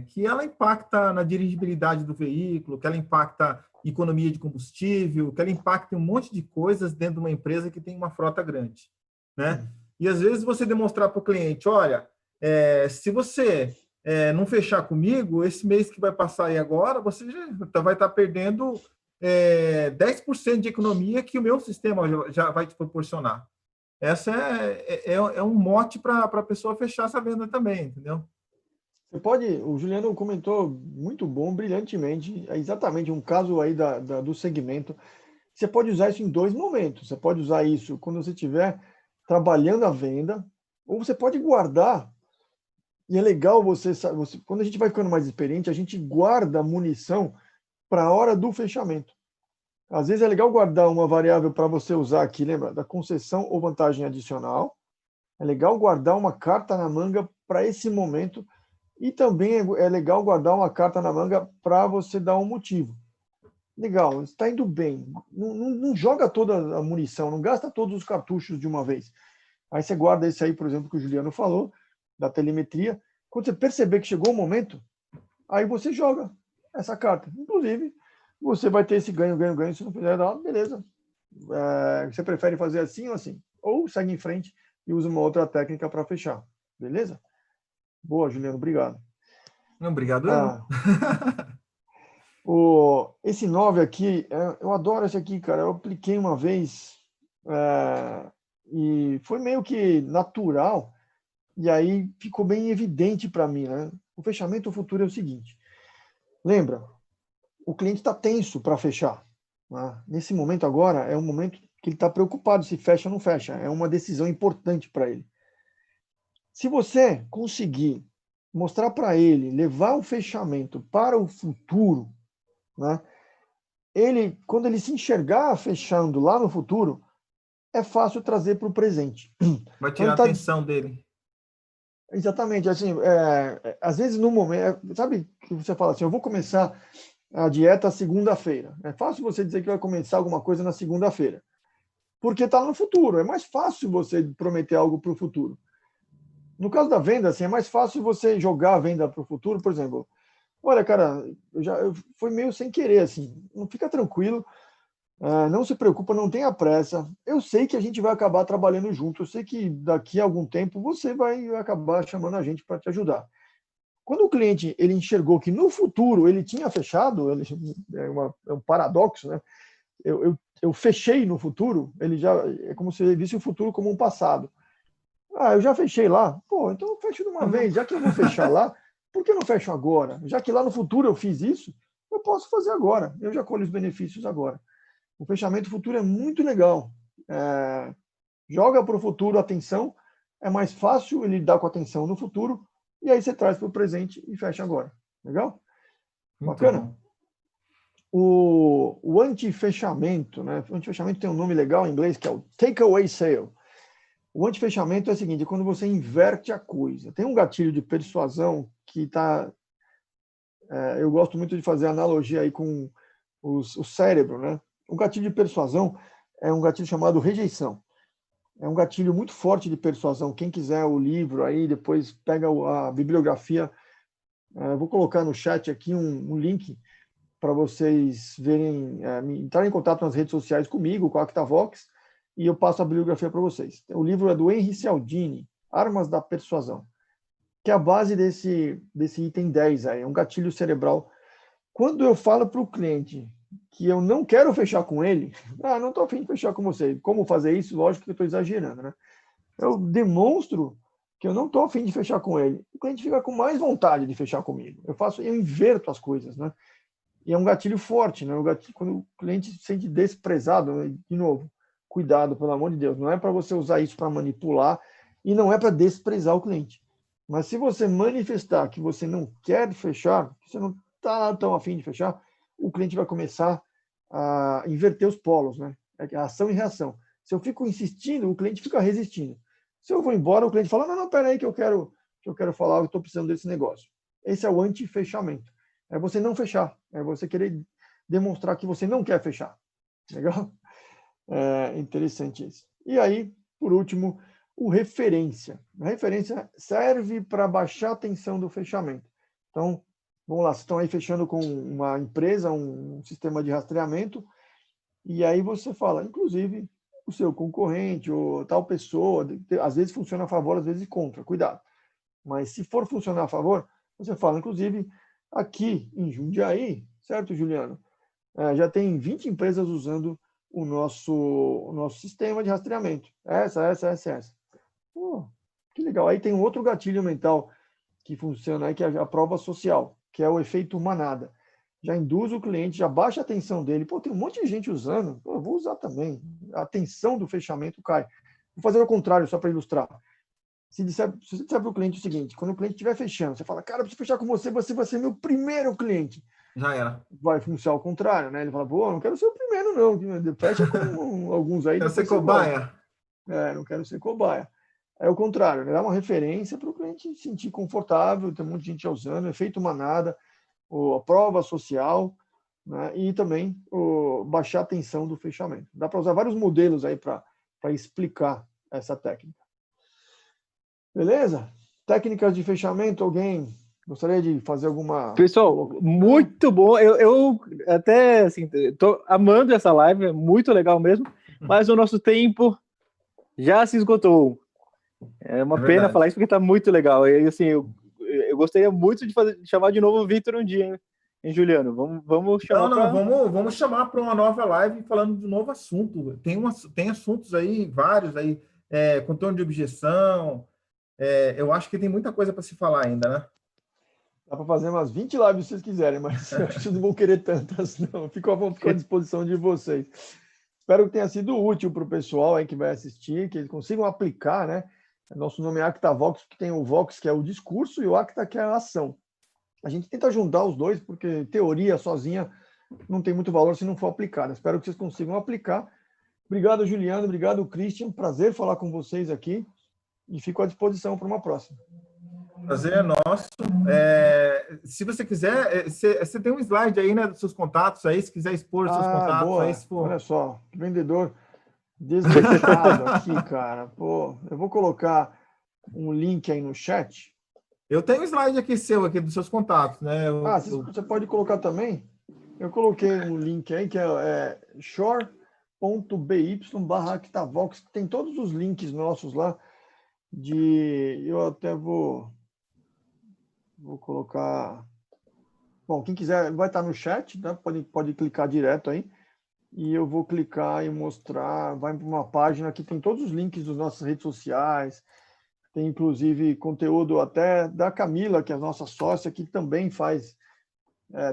S3: que ela impacta na dirigibilidade do veículo, que ela impacta economia de combustível, que ela impacta em um monte de coisas dentro de uma empresa que tem uma frota grande, né? E às vezes você demonstrar para o cliente, olha, se você não fechar comigo, esse mês que vai passar aí agora, você já vai estar perdendo 10% de economia que o meu sistema já vai te proporcionar. Essa é um mote para a pessoa fechar essa venda também, entendeu?
S4: O Juliano comentou muito bom, brilhantemente, exatamente um caso aí do segmento. Você pode usar isso em dois momentos. Você pode usar isso quando você estiver trabalhando a venda, ou você pode guardar. E é legal quando a gente vai ficando mais experiente, a gente guarda munição para a hora do fechamento. Às vezes é legal guardar uma variável para você usar aqui, lembra? Da concessão ou vantagem adicional. É legal guardar uma carta na manga para esse momento. E também é legal guardar uma carta na manga para você dar um motivo. Legal, está indo bem. Não joga toda a munição, não gasta todos os cartuchos de uma vez. Aí você guarda esse aí, por exemplo, que o Juliano falou, da telemetria. Quando você perceber que chegou o momento, aí você joga essa carta. Inclusive, você vai ter esse ganho. Se não fizer nada, beleza. Você prefere fazer assim ou assim? Ou segue em frente e usa uma outra técnica para fechar. Beleza? Boa, Juliano, obrigado.
S3: Não, obrigado.
S4: Esse 9 aqui, eu adoro esse aqui, cara. Eu apliquei uma vez e foi meio que natural, e aí ficou bem evidente para mim, né? O fechamento futuro é o seguinte: lembra, o cliente está tenso para fechar, né? Nesse momento agora, é um momento que ele está preocupado se fecha ou não fecha. É uma decisão importante para ele. Se você conseguir mostrar para ele, levar o fechamento para o futuro, né? Quando ele se enxergar fechando lá no futuro, é fácil trazer para o presente.
S3: Vai tirar a atenção dele.
S4: Exatamente. Assim, às vezes, no momento... Sabe que você fala assim, eu vou começar a dieta segunda-feira. É fácil você dizer que vai começar alguma coisa na segunda-feira. Porque está no futuro. É mais fácil você prometer algo para o futuro. No caso da venda, assim, é mais fácil você jogar a venda para o futuro. Por exemplo, olha, cara, foi meio sem querer, assim. Não fica tranquilo, não se preocupa, não tenha pressa. Eu sei que a gente vai acabar trabalhando junto. Eu sei que daqui a algum tempo você vai acabar chamando a gente para te ajudar. Quando o cliente ele enxergou que no futuro ele tinha fechado, é um paradoxo, né? Eu fechei no futuro, é como se ele visse o futuro como um passado. Eu já fechei lá. Pô, então eu fecho de uma vez. Já que eu vou fechar lá, por que eu não fecho agora? Já que lá no futuro eu fiz isso, eu posso fazer agora. Eu já colho os benefícios agora. O fechamento futuro é muito legal. Joga para o futuro atenção. É mais fácil ele lidar com atenção no futuro. E aí você traz para o presente e fecha agora. Legal?
S3: Muito
S4: bacana?
S3: Bom.
S4: O anti-fechamento, né? O anti-fechamento tem um nome legal em inglês que é o takeaway sale. O antifechamento é o seguinte, é quando você inverte a coisa. Tem um gatilho de persuasão que está... eu gosto muito de fazer analogia aí com o cérebro, né? O gatilho de persuasão é um gatilho chamado rejeição. É um gatilho muito forte de persuasão. Quem quiser o livro aí, depois pega a bibliografia Eu vou colocar no chat aqui um link para vocês verem, entrarem em contato nas redes sociais comigo, com a ActaVox, e eu passo a bibliografia para vocês. O livro é do Henry Cialdini, Armas da Persuasão, que é a base desse item 10 aí, é um gatilho cerebral. Quando eu falo para o cliente que eu não quero fechar com ele, não estou a fim de fechar com você. Como fazer isso? Lógico que eu estou exagerando, né? Eu demonstro que eu não estou a fim de fechar com ele. O cliente fica com mais vontade de fechar comigo. Eu inverto as coisas, né? E é um gatilho forte, né? Quando o cliente se sente desprezado, né? De novo, cuidado, pelo amor de Deus. Não é para você usar isso para manipular e não é para desprezar o cliente. Mas se você manifestar que você não quer fechar, que você não está tão a fim de fechar, o cliente vai começar a inverter os polos, né? É ação e reação. Se eu fico insistindo, o cliente fica resistindo. Se eu vou embora, o cliente fala, não, peraí que eu quero falar, eu estou precisando desse negócio. Esse é o anti-fechamento. É você não fechar. É você querer demonstrar que você não quer fechar. Legal? É interessante isso. E aí, por último, o referência. A referência serve para baixar a tensão do fechamento. Então, vamos lá, vocês estão aí fechando com uma empresa, um sistema de rastreamento, e aí você fala, inclusive, o seu concorrente ou tal pessoa, às vezes funciona a favor, às vezes contra, cuidado. Mas se for funcionar a favor, você fala, inclusive, aqui em Jundiaí, certo, Juliano? Já tem 20 empresas usando o nosso sistema de rastreamento. Essa. Pô, que legal. Aí tem um outro gatilho mental que funciona aí, que é a prova social, que é o efeito manada. Já induz o cliente, já baixa a atenção dele. Pô, tem um monte de gente usando. Pô, eu vou usar também. A atenção do fechamento cai. Vou fazer o contrário, só para ilustrar. Se você disser para o cliente o seguinte, quando o cliente estiver fechando, você fala, cara, eu preciso fechar com você, você vai ser meu primeiro cliente.
S3: Já era.
S4: Vai funcionar ao contrário, né? Ele fala, pô, não quero ser o primeiro, não. Fecha com alguns aí.
S3: Quero ser cobaia.
S4: Não quero ser cobaia. É o contrário, né? Dá uma referência para o cliente se sentir confortável, tem muita gente usando, efeito manada, a prova social, né? E também baixar a tensão do fechamento. Dá para usar vários modelos aí para explicar essa técnica. Beleza? Técnicas de fechamento, alguém gostaria de fazer alguma...
S2: Pessoal, muito bom. Eu até, assim, tô amando essa live, é muito legal mesmo, mas o nosso tempo já se esgotou. É uma pena falar isso, porque tá muito legal. E, assim, eu gostaria muito de chamar de novo o Vitor um dia, hein, Juliano? Vamos chamar
S3: vamos chamar para uma nova live falando de um novo assunto. Tem assuntos aí, vários aí, contorno de objeção. Eu acho que tem muita coisa para se falar ainda, né?
S4: Dá para fazer umas 20 lives se vocês quiserem, mas eu acho que vocês não vão querer tantas, não. Fico à disposição de vocês. Espero que tenha sido útil para o pessoal aí que vai assistir, que eles consigam aplicar, né? Nosso nome é ActaVox, que tem o Vox, que é o discurso, e o Acta, que é a ação. A gente tenta juntar os dois, porque teoria sozinha não tem muito valor se não for aplicada. Espero que vocês consigam aplicar. Obrigado, Juliano. Obrigado, Christian. Prazer falar com vocês aqui. E fico à disposição para uma próxima.
S3: Prazer é nosso. Se você quiser, você tem um slide aí, né, dos seus contatos aí, se quiser expor os seus contatos.
S4: Boa.
S3: Aí, se for...
S4: Olha só, que vendedor desgastado aqui, cara. Pô, eu vou colocar um link aí no chat.
S3: Eu tenho um slide aqui seu, aqui dos seus contatos, né?
S4: Você pode colocar também? Eu coloquei um link aí, que é shore.by/ActaVox, que tem todos os links nossos lá. Eu até vou colocar... Bom, quem quiser vai estar no chat, né? Pode clicar direto aí. E eu vou clicar e mostrar, vai para uma página que tem todos os links das nossas redes sociais, tem inclusive conteúdo até da Camila, que é a nossa sócia, que também faz,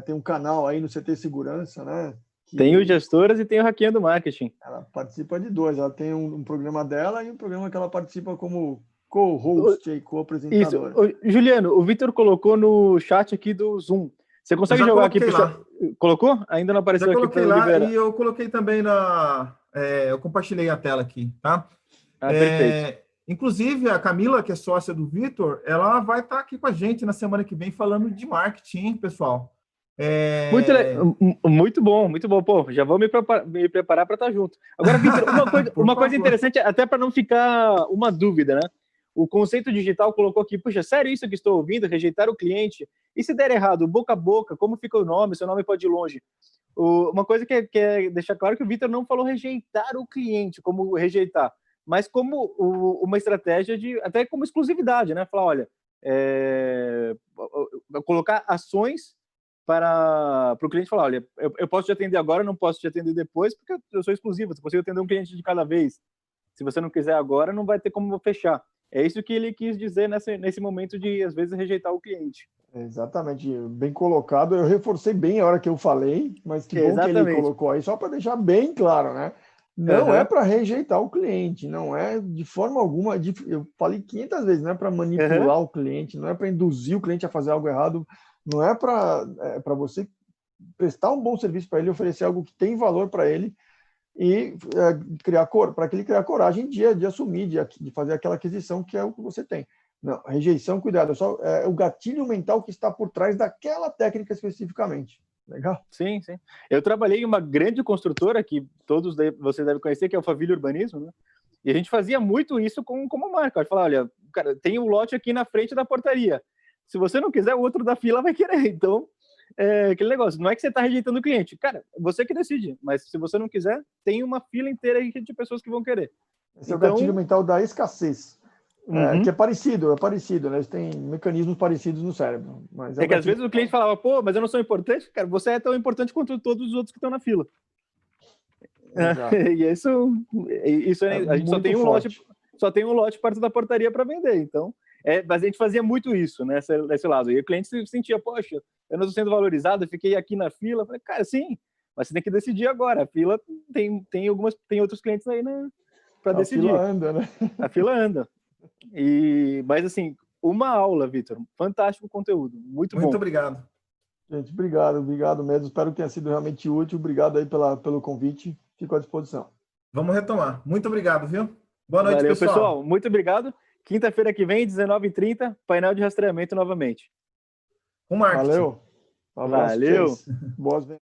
S4: tem um canal aí no CT Segurança, né?
S2: Tem o Gestoras e tem o Hackeando Marketing.
S4: Ela participa de dois, ela tem um programa dela e um programa que ela participa como co-host e co-apresentadora.
S2: Isso. Juliano, o Vitor colocou no chat aqui do Zoom. Você consegue jogar aqui? Colocou? Ainda não apareceu aqui.
S3: Já coloquei lá e eu coloquei também eu compartilhei a tela aqui, tá?
S2: Perfeito.
S3: Inclusive, a Camila, que é sócia do Vitor, ela vai estar aqui com a gente na semana que vem falando de marketing, hein, pessoal?
S2: Muito bom. Pô, já vou me preparar para estar junto. Agora, Vitor, uma coisa interessante, até para não ficar uma dúvida, né? O Conceito Digital colocou aqui, puxa, sério isso que estou ouvindo? Rejeitar o cliente E se der errado, boca a boca, como fica o nome, seu nome pode ir longe. Uma coisa que é deixar claro que o Vitor não falou rejeitar o cliente, como rejeitar, mas como uma estratégia até como exclusividade, né? Falar, olha, colocar ações para o cliente falar, olha, eu posso te atender agora, não posso te atender depois, porque eu sou exclusivo, você consigo atender um cliente de cada vez. Se você não quiser agora, não vai ter como fechar. É isso que ele quis dizer nesse momento de, às vezes, rejeitar o cliente.
S4: Exatamente, bem colocado. Eu reforcei bem a hora que eu falei, mas que bom que ele colocou aí, só para deixar bem claro, né? Não é para rejeitar o cliente, não é de forma alguma, eu falei 500 vezes, não é para manipular o cliente, não é para induzir o cliente a fazer algo errado, não é para você prestar um bom serviço para ele, oferecer algo que tem valor para ele e para que ele criar coragem de assumir, de fazer aquela aquisição que é o que você tem. Não, rejeição, cuidado, é o gatilho mental que está por trás daquela técnica especificamente. Legal?
S2: Sim, sim. Eu trabalhei em uma grande construtora que todos vocês devem conhecer, que é o Faville Urbanismo, né? E a gente fazia muito isso como marca. A gente falava, olha, cara, tem um lote aqui na frente da portaria. Se você não quiser, o outro da fila vai querer. Então, aquele negócio. Não é que você está rejeitando o cliente. Cara, você que decide. Mas se você não quiser, tem uma fila inteira aí de pessoas que vão querer.
S4: Esse é o gatilho mental da escassez. Que é parecido, né? Eles têm mecanismos parecidos no cérebro. Mas
S2: que às vezes o cliente falava, pô, mas eu não sou importante. Cara, você é tão importante quanto todos os outros que estão na fila. E isso a gente só tem um lote perto da portaria para vender. Então, mas a gente fazia muito isso, né, nesse lado. E o cliente se sentia, poxa, eu não estou sendo valorizado, eu fiquei aqui na fila. Eu falei, cara, sim, mas você tem que decidir agora. A fila tem outros clientes aí para decidir.
S4: A fila anda, né?
S2: A fila anda. Mas assim, uma aula, Vitor, fantástico conteúdo, muito bom.
S3: Muito obrigado.
S4: Gente, obrigado mesmo, espero que tenha sido realmente útil, obrigado aí pelo convite, fico à disposição.
S3: Vamos retomar, muito obrigado, viu? Boa noite,
S2: Valeu,
S3: pessoal.
S2: Muito obrigado, quinta-feira que vem, 19h30, painel de rastreamento novamente.
S3: Com marketing.
S4: Valeu.
S2: Valeu.
S4: Boas vendas.